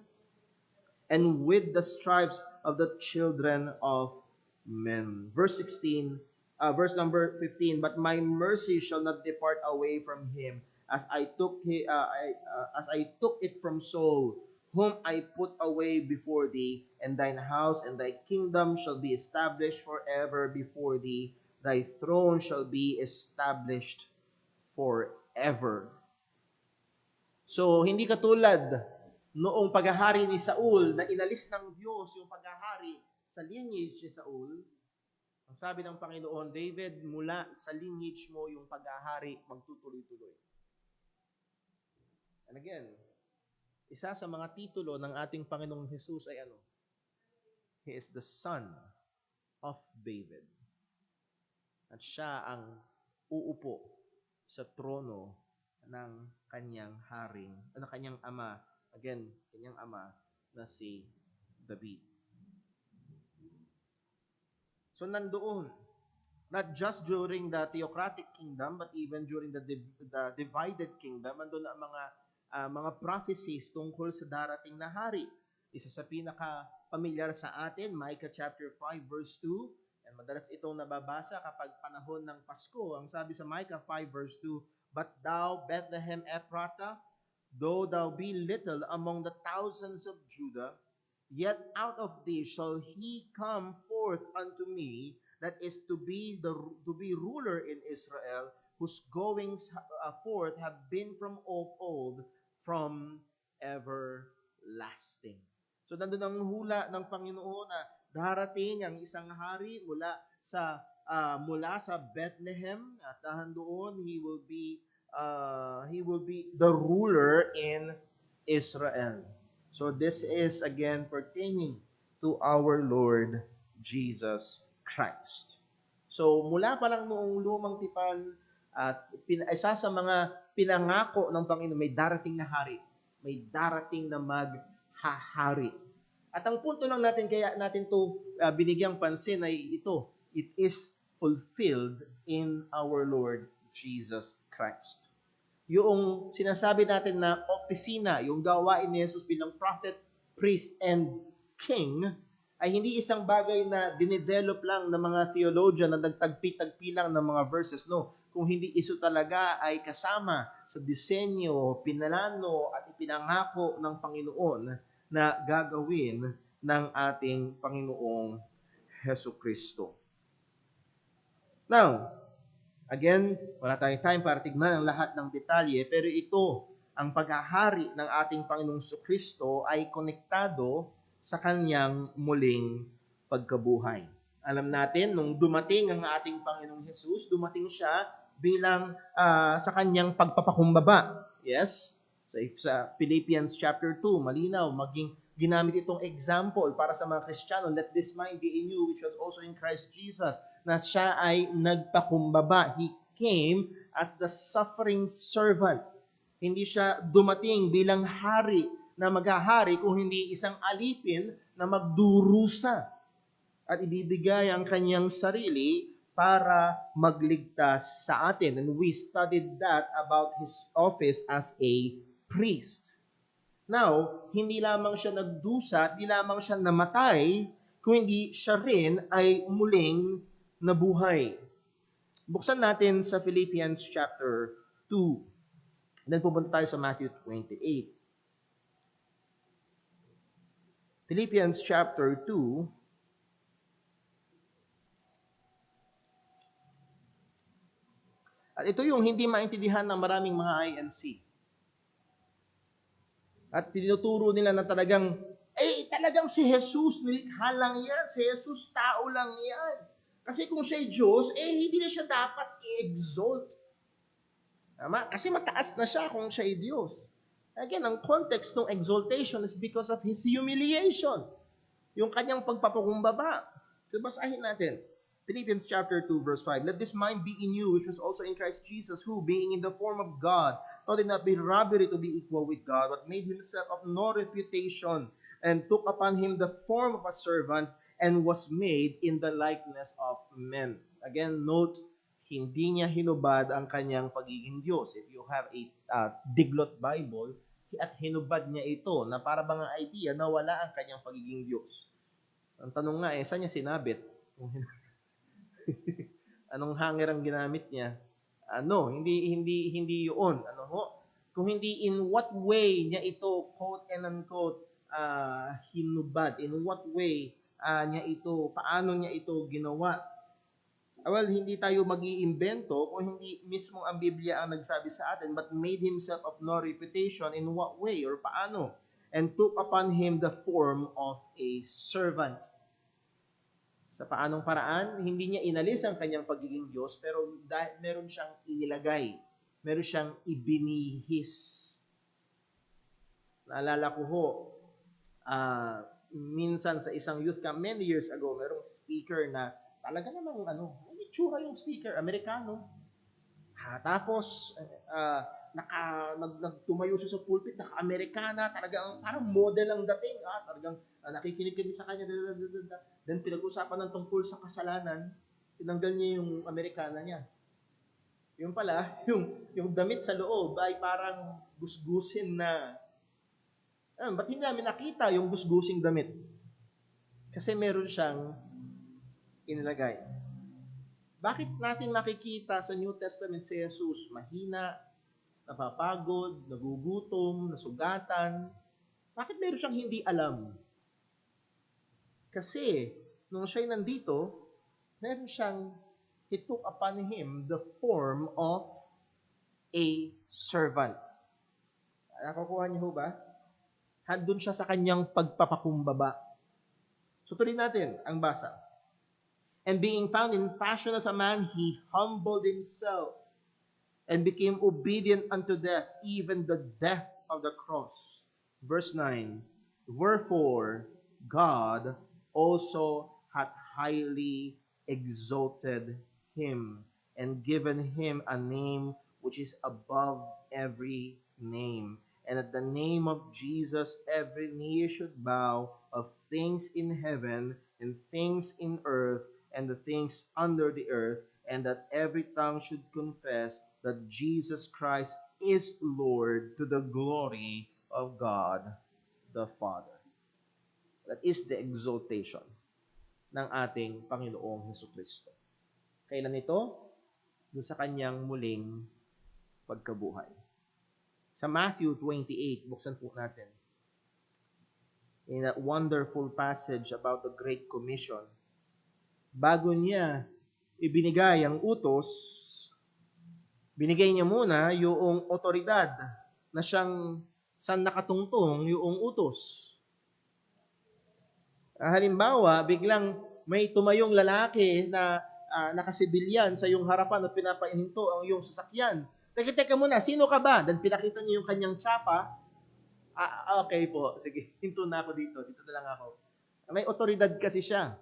and with the stripes of the children of men. Verse number 15, but my mercy shall not depart away from him, as I took it from Saul, whom I put away before thee, and thine house and thy kingdom shall be established forever before thee. Thy throne shall be established forever. So, hindi katulad noong paghahari ni Saul na inalis ng Diyos yung paghahari sa lineage ni Saul. Ang sabi ng Panginoon, David, mula sa lineage mo yung paghahari magtutuloy-tuloy. And again, isa sa mga titulo ng ating Panginoong Jesus ay ano? He is the Son of David. At siya ang uupo sa trono ng kanyang haring, ng kanyang ama, kanyang ama na si David. So nandoon, not just during the theocratic kingdom, but even during the divided kingdom, nandoon ang mga prophecies tungkol sa darating na hari. Isa sa pinaka-pamilyar sa atin, Micah chapter 5 verse 2, and madalas itong nababasa kapag panahon ng Pasko. Ang sabi sa Micah 5 verse 2, but thou, Bethlehem Ephratah, though thou be little among the thousands of Judah, yet out of thee shall he come forth unto me, that is to be ruler in Israel, whose goings forth have been from of old, from everlasting. So nandun ang hula ng Panginoon na darating ang isang hari mula sa Bethlehem, at doon he will be the ruler in Israel. So this is again pertaining to our Lord Jesus Christ. So mula pa lang noong lumang tipan, at isa sa mga pinangako ng Panginoon, may darating na hari, may darating na maghahari. At ang punto lang natin, kaya natin to binigyang pansin ay ito, it is fulfilled in our Lord Jesus Christ. Yung sinasabi natin na opisina, yung gawain ni Jesus bilang prophet, priest, and king, ay hindi isang bagay na dinevelop lang ng mga theologian na nagtagpi-tagpi lang ng mga verses, no. Kung hindi iso talaga ay kasama sa disenyo, pinalano, at ipinangako ng Panginoon na gagawin ng ating Panginoong Hesukristo. Now, again, wala tayong time para tignan ang lahat ng detalye, pero ito, ang paghahari ng ating Panginoong Hesukristo ay konektado sa kanyang muling pagkabuhay. Alam natin, nung dumating ang ating Panginoong Jesus, dumating siya bilang sa kanyang pagpapakumbaba. Yes? So sa Philippians chapter 2, malinaw, maging ginamit itong example para sa mga Kristiyano, let this mind be in you, which was also in Christ Jesus, na siya ay nagpakumbaba. He came as the suffering servant. Hindi siya dumating bilang hari na maghahari, kung hindi isang alipin na magdurusa at ibibigay ang kanyang sarili para magligtas sa atin. And we studied that about his office as a priest. Now, hindi lamang siya nagdusa, hindi lamang siya namatay, kundi siya rin ay muling nabuhay. Buksan natin sa Philippians chapter 2. Then pupunta tayo sa Matthew 28. Philippians chapter 2. At ito yung hindi maintindihan ng maraming mga INC. At tinuturo nila na talagang si Jesus, nilikha lang yan. Si Jesus, tao lang yan. Kasi kung siya'y Diyos, hindi na siya dapat i-exalt. Tama? Kasi mataas na siya kung siya'y Diyos. Again, ang context ng exaltation is because of his humiliation. Yung kanyang pagpapakumbaba. So, basahin natin. Philippians chapter 2, verse 5. Let this mind be in you, which was also in Christ Jesus, who, being in the form of God, thought it not be robbery to be equal with God, but made himself of no reputation, and took upon him the form of a servant, and was made in the likeness of men. Again, note, hindi niya hinubad ang kanyang pagiging Diyos. If you have a Diglot Bible, at hinubad niya ito na para bang ang idea na wala ang kanyang pagiging Diyos. Ang tanong nga saan niya sinabit? Anong hanger ang ginamit niya? Hindi 'yun. Kung hindi in what way niya ito quote and unquote hinubad, in what way paano niya ito ginawa? Well, hindi tayo mag-iimbento kung hindi mismo ang Biblia ang nagsabi sa atin, but made himself of no reputation in what way or paano, and took upon him the form of a servant. Sa paanong paraan, hindi niya inalis ang kanyang pagiging Diyos, pero meron siyang inilagay, meron siyang ibinihis. Naalala ko minsan sa isang youth camp many years ago, merong speaker na talaga namang may itsura yung speaker, Amerikano. Tapos nagtumayo siya sa pulpit, naka-Amerikana, talagang parang model ang dating. Talagang nakikinig kami sa kanya. Then pinag-usapan ng tungkol sa kasalanan, tinanggal niya yung Amerikana niya. Yung pala, yung damit sa loob ay parang gusgusin na. Ba't hindi namin nakita yung gusgusing damit? Kasi meron siyang inilagay. Bakit natin makikita sa New Testament si Jesus mahina, napapagod, nagugutom, nasugatan? Bakit meron siyang hindi alam? Kasi nung siya'y nandito, meron siyang he took upon him the form of a servant. Nakukuha niyo ba? Handun siya sa kanyang pagpapakumbaba. So tuloy natin ang basa. And being found in fashion as a man, he humbled himself and became obedient unto death, even the death of the cross. Verse 9, wherefore God also hath highly exalted him and given him a name which is above every name. And at the name of Jesus, every knee should bow, of things in heaven and things in earth and the things under the earth, and that every tongue should confess that Jesus Christ is Lord, to the glory of God the Father. That is the exaltation ng ating Panginoong Hesukristo. Kailan ito? Doon sa kanyang muling pagkabuhay. Sa Matthew 28, buksan po natin. In that wonderful passage about the Great Commission, bago niya ibinigay ang utos, binigay niya muna yung otoridad na siyang saan nakatungtong yung utos. Halimbawa, biglang may tumayong lalaki na nakasibilyan sa iyong harapan at pinapahinto ang iyong sasakyan. Teka muna, sino ka ba? Then pinakita niya yung kanyang tsapa. Okay po, sige, hinto na ako dito. Dito na lang ako. May otoridad kasi siya.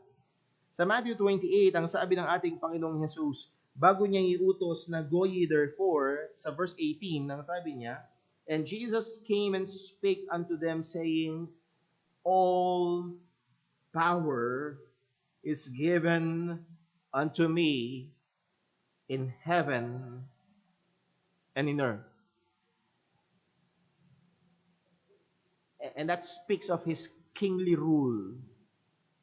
Sa Matthew 28, ang sabi ng ating Panginoong Jesus, bago niya iutos na go ye therefore, sa verse 18, ang sabi niya, and Jesus came and spake unto them, saying, all power is given unto me in heaven and in earth. And that speaks of his kingly rule.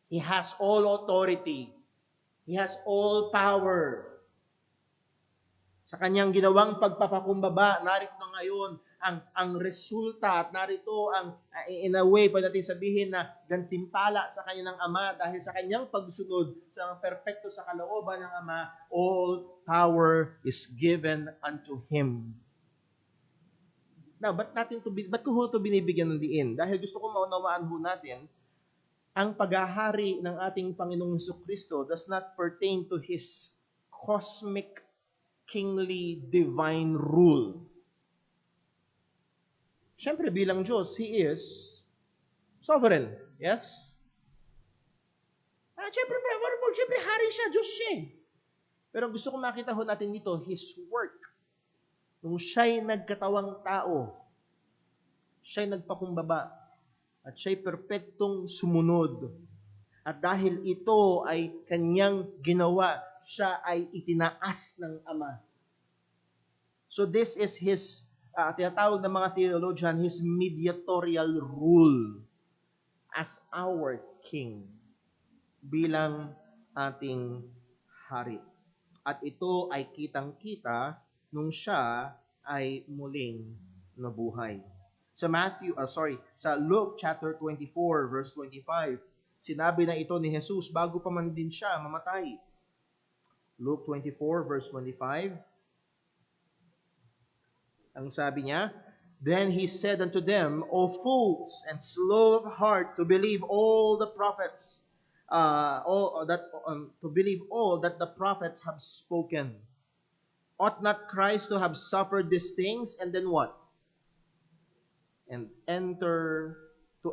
He has all authority. He has all power. Sa kanyang ginawang pagpapakumbaba, narito na ngayon ang resulta at narito ang in a way pwede natin sabihin na gantimpala sa kanya ng Ama dahil sa kanyang pagsunod sa perpekto sa kalooban ng Ama, all power is given unto him. Now, ba't ko ito binibigyan ng diin? Dahil gusto ko maunawaan natin, ang paghahari ng ating Panginoong Hesukristo does not pertain to his cosmic, kingly, divine rule. Siyempre, bilang Diyos, he is sovereign. Yes? Siyempre, hari siya, Diyos siya. Pero gusto ko makita natin dito, his work. Nung siya'y nagkatawang tao, siya'y nagpakumbaba, at siya'y perpektong sumunod. At dahil ito ay kanyang ginawa, siya ay itinaas ng Ama. So this is his tinatawag ng mga theologian, His mediatorial rule as our King bilang ating hari. At ito ay kitang-kita nung siya ay muling nabuhay. Sa Luke chapter 24 verse 25, sinabi na ito ni Jesus bago pa man din siya mamatay. Luke 24 verse 25, ang sabi niya, "Then he said unto them, O fools and slow of heart to believe all the prophets, to believe all that the prophets have spoken. Ought not Christ to have suffered these things, and then what? And to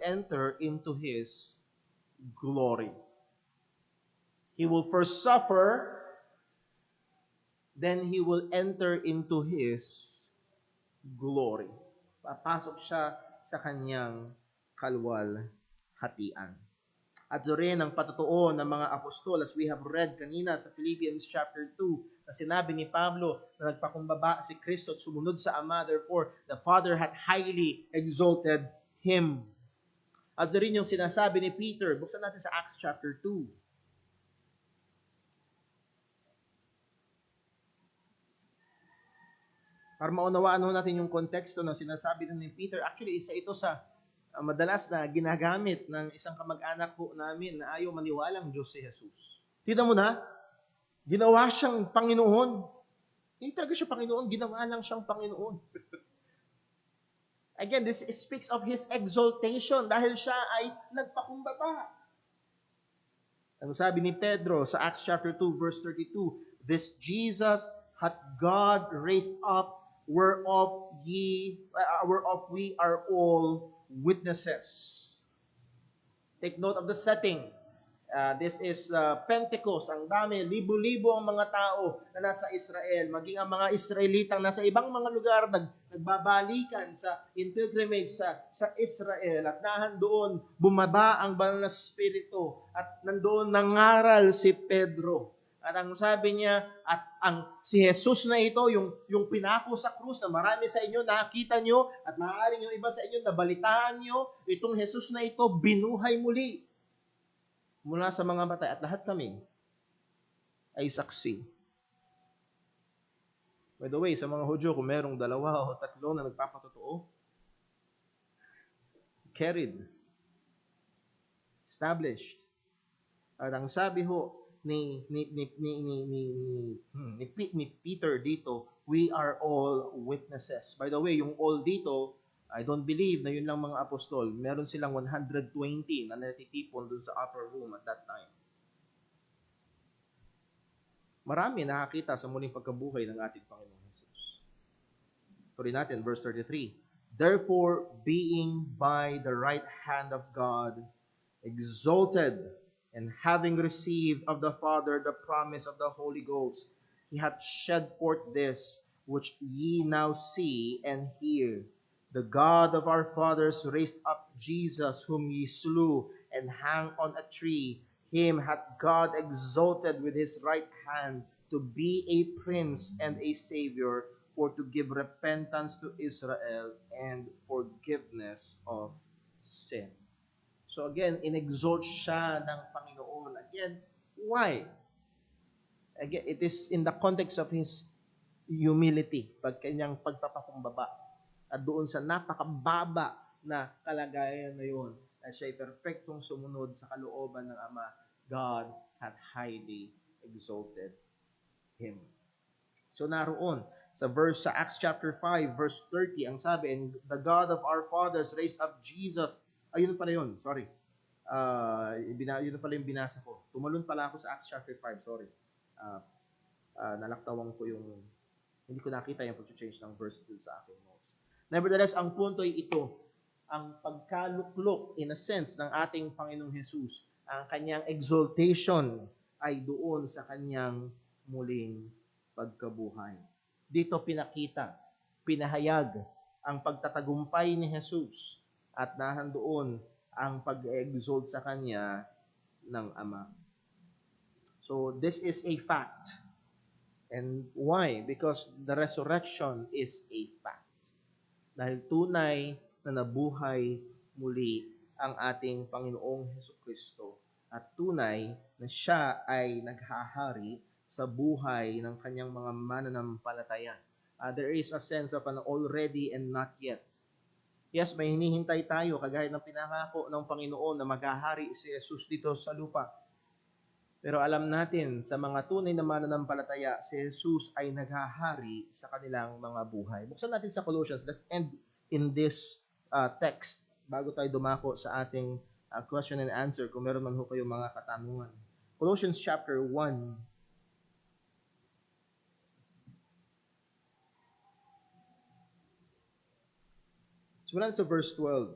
enter into his glory." He will first suffer, then he will enter into his glory. Papasok siya sa kanyang kalwalhatian. At rin ang patotoo ng mga apostol, as we have read kanina sa Philippians chapter 2, na sinabi ni Pablo na nagpakumbaba si Kristo at sumunod sa Ama, therefore the Father had highly exalted Him. At rin yung sinasabi ni Peter, buksan natin sa Acts chapter 2. Para maunawaan natin yung konteksto ng sinasabi ni Peter. Actually, isa ito sa madalas na ginagamit ng isang kamag-anak po namin na ayaw maniwalang Diyos si Jesus. Tignan mo na, ginawa siyang Panginoon. Hindi talaga siya Panginoon, ginawa lang siyang Panginoon. Again, this speaks of His exaltation dahil siya ay nagpakumbaba. Ang sabi ni Pedro sa Acts chapter 2 verse 32, "This Jesus hath God raised up, whereof we are all witnesses." Take note of the setting. This is Pentecost. Ang dami, libo-libo ang mga tao na nasa Israel. Maging ang mga Israelitang nasa ibang mga lugar nagbabalikan in pilgrimage sa Israel. At doon, bumaba ang banal na Espiritu. At nandoon nangaral si Pedro. At ang sabi niya, si Jesus na ito, yung pinako sa krus na marami sa inyo nakita nyo at maaaring yung iba sa inyo nabalitaan nyo, itong Jesus na ito binuhay muli mula sa mga matay at lahat kami ay saksi. By the way, sa mga Hudyo, kung merong 2 o 3 na nagpapatotoo, carried, established. At ang sabi ho ni Peter dito, we are all witnesses. By the way, yung all dito, I don't believe na yun lang mga apostol. Meron silang 120 na natitipon dun sa upper room at that time. Marami nakakita sa muling pagkabuhay ng ating Panginoon Jesus. Tuloy natin, verse 33. "Therefore, being by the right hand of God exalted, and having received of the Father the promise of the Holy Ghost, He hath shed forth this, which ye now see and hear. The God of our fathers raised up Jesus, whom ye slew, and hang on a tree. Him hath God exalted with His right hand, to be a Prince and a Savior, for to give repentance to Israel, and forgiveness of sin." So again, inexalt siya ng Panginoon. Again, why? Again, it is in the context of His humility, kanyang pagpapakumbaba. At doon sa napakababa na kalagayan na yun, na siya'y perfectong sumunod sa kalooban ng Ama, God hath highly exalted Him. So naroon, sa Acts chapter 5, verse 30, ang sabi, "And the God of our fathers raised up Jesus." Ayun pala yun, sorry. Yun pala yung binasa ko. Tumalon pala ako sa Acts chapter 5, sorry. Nalaktawan ko hindi ko nakita yung pag-change ng verse dun sa aking notes. Nevertheless, ang punto ay ito, ang pagkaluklok, in a sense, ng ating Panginoong Jesus, ang kanyang exaltation ay doon sa kanyang muling pagkabuhay. Dito pinakita, pinahayag ang pagtatagumpay ni Jesus at nahandoon ang pag-exalt sa kanya ng Ama. So this is a fact. And why? Because the resurrection is a fact. Dahil tunay na nabuhay muli ang ating Panginoong Hesukristo at tunay na siya ay naghahari sa buhay ng kanyang mga mananampalataya. There is a sense of an already and not yet. Yes, may hinihintay tayo kagaya ng pinangako ng Panginoon na maghahari si Jesus dito sa lupa. Pero alam natin, sa mga tunay na mananampalataya, si Jesus ay naghahari sa kanilang mga buhay. Buksan natin sa Colossians. Let's end in this text bago tayo dumako sa ating question and answer kung meron man ho kayong mga katanungan. Colossians chapter 1. Simulan sa verse 12.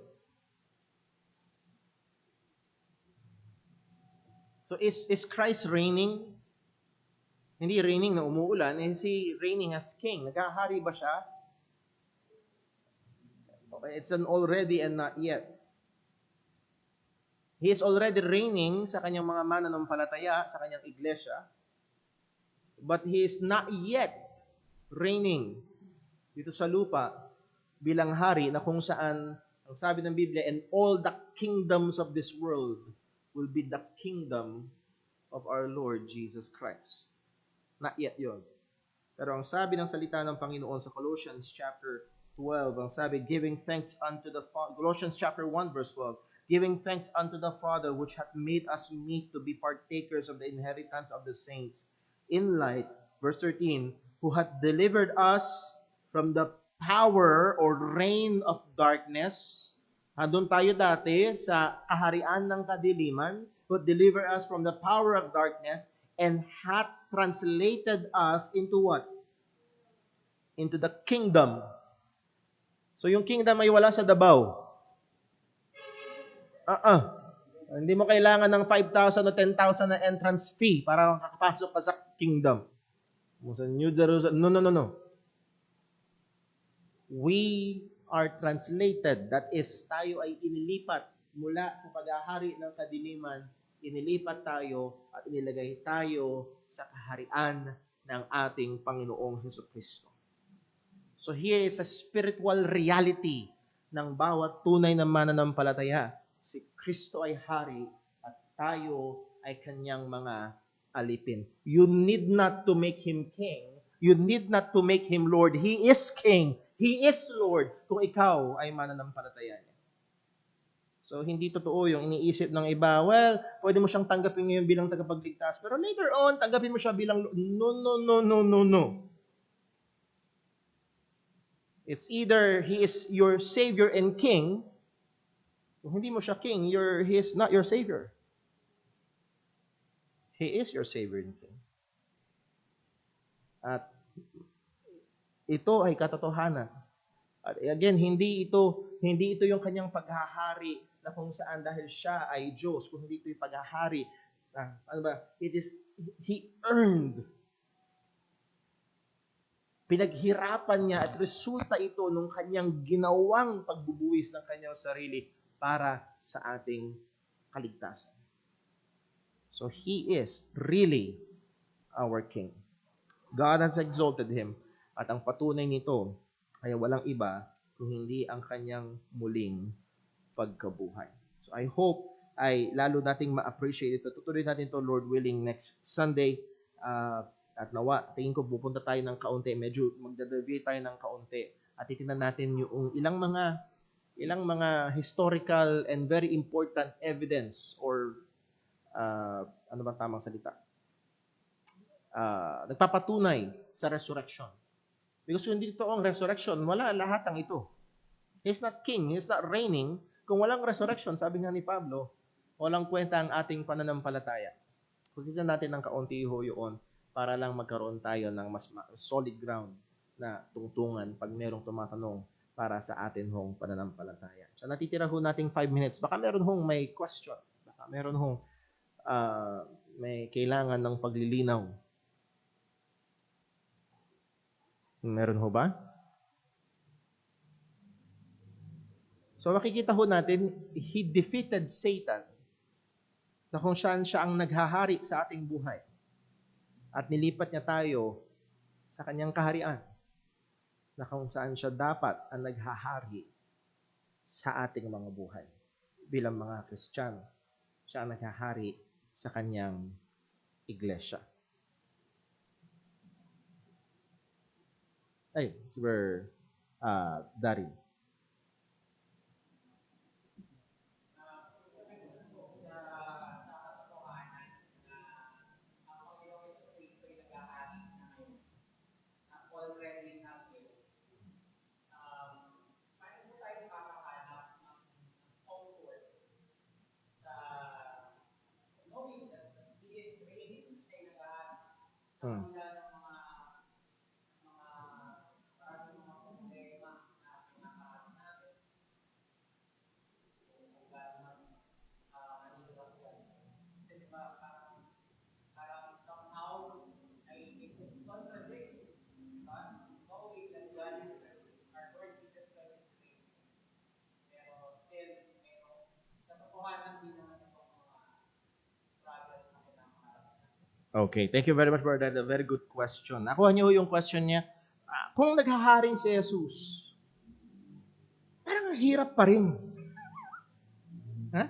So is Christ reigning? Hindi reigning na umuulan, is he reigning as king? Naghahari ba siya? Okay, it's an already and not yet. He is already reigning sa kanyang mga mananampalataya, sa kanyang iglesia, but he is not yet reigning dito sa lupa bilang hari na kung saan, ang sabi ng Biblia, and all the kingdoms of this world will be the kingdom of our Lord Jesus Christ. Not yet yun. Pero ang sabi ng salita ng Panginoon sa Colossians chapter 12, ang sabi, giving thanks unto the Father, Colossians chapter 1 verse 12, giving thanks unto the Father which hath made us meet to be partakers of the inheritance of the saints in light, verse 13, who hath delivered us from the power or reign of darkness. Andun tayo dati sa kaharian ng kadiliman, who deliver us from the power of darkness and hath translated us into what? Into the kingdom. So yung kingdom ay wala sa Davao. Hindi mo kailangan ng 5,000 o 10,000 na entrance fee para makapasok ka sa kingdom. Sa New Jerusalem. No. We are translated. That is, tayo ay inilipat mula sa paghahari ng kadiliman, inilipat tayo at inilagay tayo sa kaharian ng ating Panginoong Hesukristo. So here is a spiritual reality ng bawat tunay na mananampalataya. Si Kristo ay hari at tayo ay kanyang mga alipin. You need not to make Him king. You need not to make Him Lord. He is king. He is Lord kung ikaw ay mananampalataya niya. So, hindi totoo yung iniisip ng iba, well, pwede mo siyang tanggapin ngayon bilang tagapagligtas, pero later on, tanggapin mo siya bilang, no. It's either He is your Savior and King, kung hindi mo siya King, He is not your Savior. He is your Savior and King. At ito ay katotohanan. At again, hindi ito yung kanyang paghahari na kung saan dahil siya ay Diyos, kung hindi ito yung paghahari. He earned. Pinaghirapan niya at resulta ito nung kanyang ginawang pagbubuwis ng kanyang sarili para sa ating kaligtasan. So He is really our King. God has exalted Him. At ang patunay nito ay walang iba kung hindi ang kanyang muling pagkabuhay. So I hope ay lalo nating ma-appreciate ito. Tutuloy natin ito, Lord willing, next Sunday. At nawa, tingin ko pupunta tayo ng kaunti. Medyo magdadavie tayo ng kaunti. At titingnan natin yung ilang mga historical and very important evidence or ano ba tamang salita? Nagpapatunay sa resurrection. Because kung hindi ito ang resurrection, wala lahat ang ito. He's not king, He's not reigning. Kung walang resurrection, sabi nga ni Pablo, walang kwenta ang ating pananampalataya. Pagkitin natin ng kaunti ho yun para lang magkaroon tayo ng mas solid ground na tungtungan pag merong tumatanong para sa atin hong pananampalataya. So natitira ho nating 5 minutes. Baka meron hong may question. Baka meron hong may kailangan ng paglilinaw. Meron ho ba? So makikita ho natin, He defeated Satan na kung saan siya ang naghahari sa ating buhay. At nilipat niya tayo sa kanyang kaharian na kung saan siya dapat ang naghahari sa ating mga buhay. Bilang mga Kristiyano, siya ang naghahari sa kanyang iglesia. Ay, we're Darin. Hmm. Okay, thank you very much, brother. A very good question. Nakuha niyo yung question niya. Kung naghaharing si Jesus, parang hirap pa rin. Ha?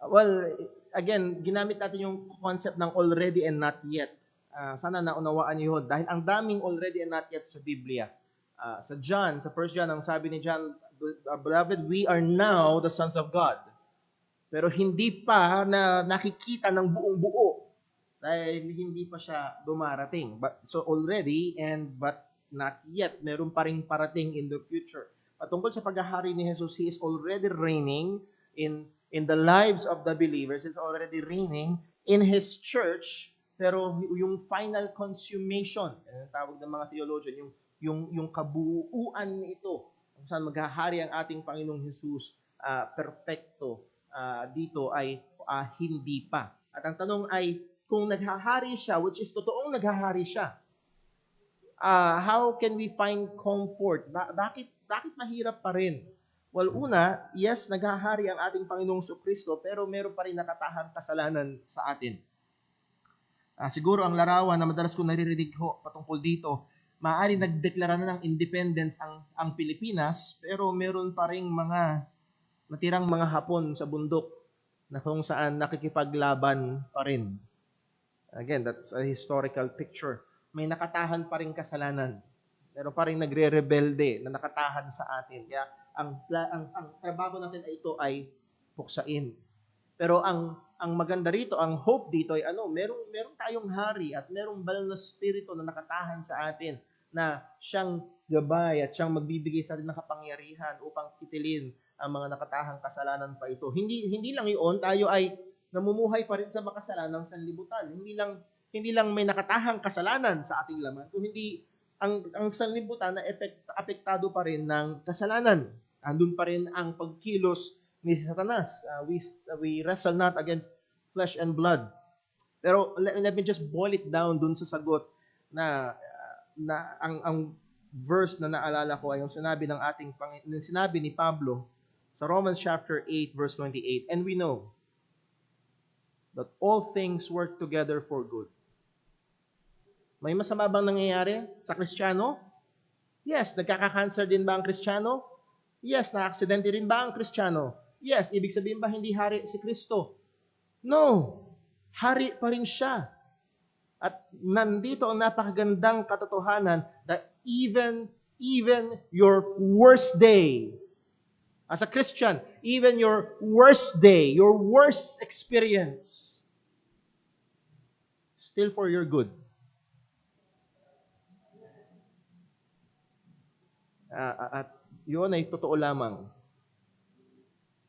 Well, again, ginamit natin yung concept ng already and not yet. Sana naunawaan niyo yun. Dahil ang daming already and not yet sa Biblia. Sa John, sa 1 John, ang sabi ni John, Beloved, we are now the sons of God. Pero hindi pa na nakikita ng buong buo. Dahil hindi pa siya dumarating. So already but not yet. Meron pa ring parating in the future. Patungkol sa paghahari ni Jesus, He is already reigning in the lives of the believers. He's already reigning in His church. Pero yung final consummation, tawag ng mga theologian, yung kabuuan nito, kung saan maghahari ang ating Panginoong Jesus, perfecto, dito ay hindi pa. At ang tanong ay, kung naghahari siya, which is totoong naghahari siya, how can we find comfort? Bakit mahirap pa rin? Well, una, yes, naghahari ang ating Panginoong Kristo, pero meron pa rin nakatahang kasalanan sa atin. Siguro ang larawan na madalas ko naririnig patungkol dito, maaari nagdeklara na ng independence ang Pilipinas, pero meron pa ring mga natirang mga Hapon sa bundok na kung saan nakikipaglaban pa rin. Again, that's a historical picture. May nakatahan pa rin kasalanan. Meron pa rin nagre-rebelde na nakatahan sa atin. Kaya ang trabaho natin ay ito ay puksain. Pero ang maganda rito, ang hope dito ay meron tayong hari at merong banal na spirito na nakatahan sa atin na siyang gabay at siyang magbibigay sa atin ng kapangyarihan upang kitilin ang mga nakatahang kasalanan pa ito. Hindi lang iyon, tayo ay namumuhay pa rin sa makasalanang sanlibutan. Hindi lang may nakatahang kasalanan sa ating laman, kundi ang sanlibutan na apektado pa rin ng kasalanan. Andun pa rin ang pagkilos ni Satanas. We wrestle not against flesh and blood. Pero let me just boil it down dun sa sagot na ang verse na naalala ko ay yung sinabi ng sinabi ni Pablo sa Romans chapter 8 verse 28. And we know that all things work together for good. May masama bang nangyayari sa Kristiyano? Yes. Nagkaka-cancer din ba ang Kristiyano? Yes. Na-aksidente rin ba ang Kristiyano? Yes. Ibig sabihin ba hindi hari si Kristo? No. Hari pa rin siya. At nandito ang napakagandang katotohanan that even your worst day, as a Christian, even your worst day, your worst experience, still for your good. At yun ay totoo lamang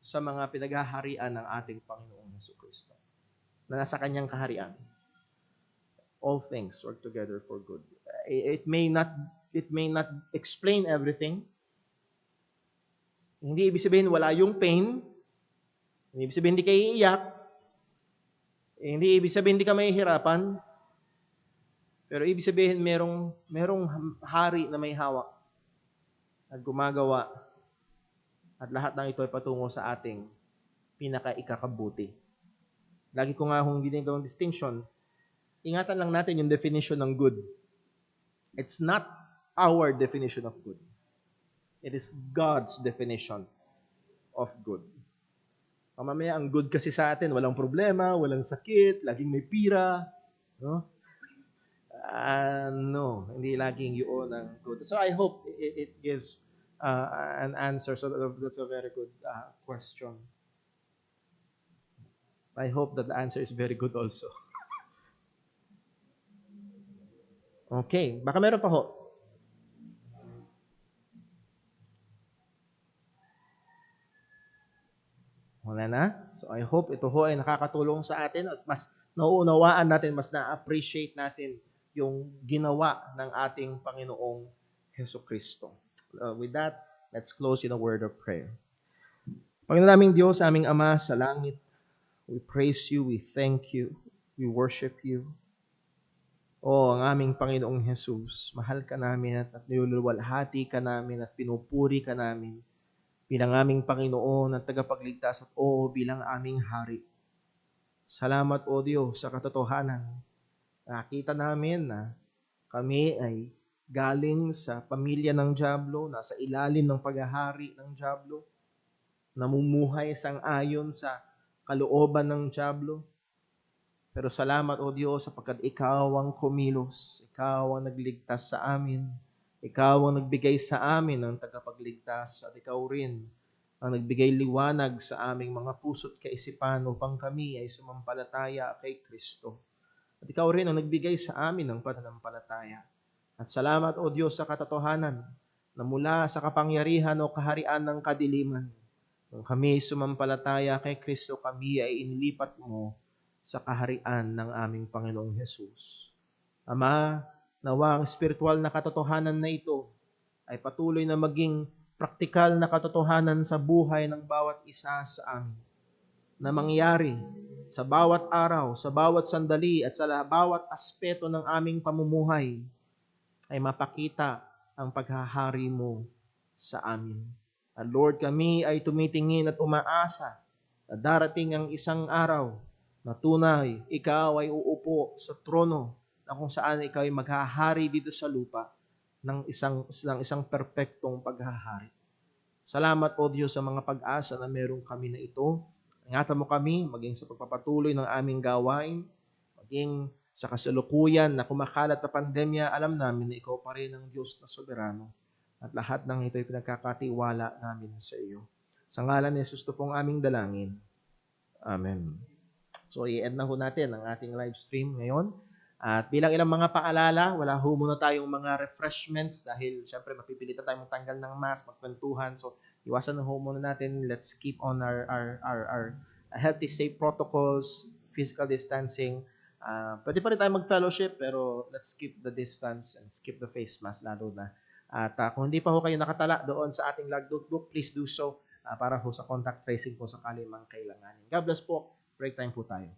sa mga pinaghaharian ng ating Panginoong Jesucristo na nasa kanyang kaharian. All things work together for good. It may not explain everything. Hindi ibig sabihin wala yung pain. Hindi ibig sabihin hindi kayo iiyak. Hindi ibig sabihin hindi ka mahihirapan. Pero ibig sabihin merong hari na may hawak at gumagawa at lahat ng ito ay patungo sa ating pinaka-ikakabuti. Lagi ko nga hong ginagawang distinction, ingatan lang natin yung definition ng good. It's not our definition of good. It is God's definition of good. Mamaya, ang good kasi sa atin, walang problema, walang sakit, laging may pira. No? No, hindi laging yun ang good. So I hope it gives an answer. So that's a very good question. I hope that the answer is very good also. Okay, baka meron pa ho. Wala na? So I hope ito ho ay nakakatulong sa atin at mas nauunawaan natin, mas na-appreciate natin yung ginawa ng ating Panginoong Heso Kristo. With that, let's close in a word of prayer. Panginoon naming Diyos, aming Ama sa langit, we praise you, we thank you, we worship you. O ang aming Panginoong Jesus, mahal ka namin at niluluwalhati ka namin at pinupuri ka namin bilang aming Panginoon at tagapagligtas at bilang aming Hari. Salamat o Diyos sa katotohanan. Nakita namin na kami ay galing sa pamilya ng Diablo, nasa ilalim ng paghahari ng Diablo, namumuhay sang-ayon sa kalooban ng Diablo. Pero salamat o Diyos sapagkat ikaw ang kumilos, ikaw ang nagligtas sa amin, ikaw ang nagbigay sa amin ng tagapagligtas at ikaw rin ang nagbigay liwanag sa aming mga puso't kaisipan upang kami ay sumampalataya kay Kristo. At ikaw rin ang nagbigay sa amin ng pananampalataya. At salamat o Diyos sa katotohanan na mula sa kapangyarihan o kaharian ng kadiliman, nung kami sumampalataya kay Kristo, kami ay inilipat mo sa kaharian ng aming Panginoong Hesus. Ama, nawa ang spiritual na katotohanan na ito ay patuloy na maging praktikal na katotohanan sa buhay ng bawat isa sa amin. Na mangyari sa bawat araw, sa bawat sandali at sa bawat aspeto ng aming pamumuhay ay mapakita ang paghahari mo sa amin. At Lord, kami ay tumitingin at umaasa na darating ang isang araw na tunay, ikaw ay uupo sa trono na kung saan ikaw ay maghahari dito sa lupa ng isang perpektong paghahari. Salamat o Diyos sa mga pag-asa na meron kami na ito. Ingatan mo kami maging sa pagpapatuloy ng aming gawain, maging sa kasalukuyan na kumakalat na pandemya, alam namin na ikaw pa rin ang Diyos na soberano. At lahat ng ito ay pinagkakatiwala namin sa iyo. Sa ngalan ni Jesus pong aming dalangin. Amen. So, i-end na ho natin ang ating live stream ngayon. At bilang ilang mga paalala, wala ho muna tayong mga refreshments dahil syempre mapipilitan tayong magtanggal ng mask, magkwentuhan. So, iwasan na ho muna natin. Let's keep on our healthy, safe protocols, physical distancing. Pwede pa rin tayo mag-fellowship pero let's keep the distance and skip the face mask lalo na. At kung hindi pa ho kayo nakatala doon sa ating log notebook, please do so para ho sa contact tracing po sakali mang kailanganin. God bless po. Break time po tayo.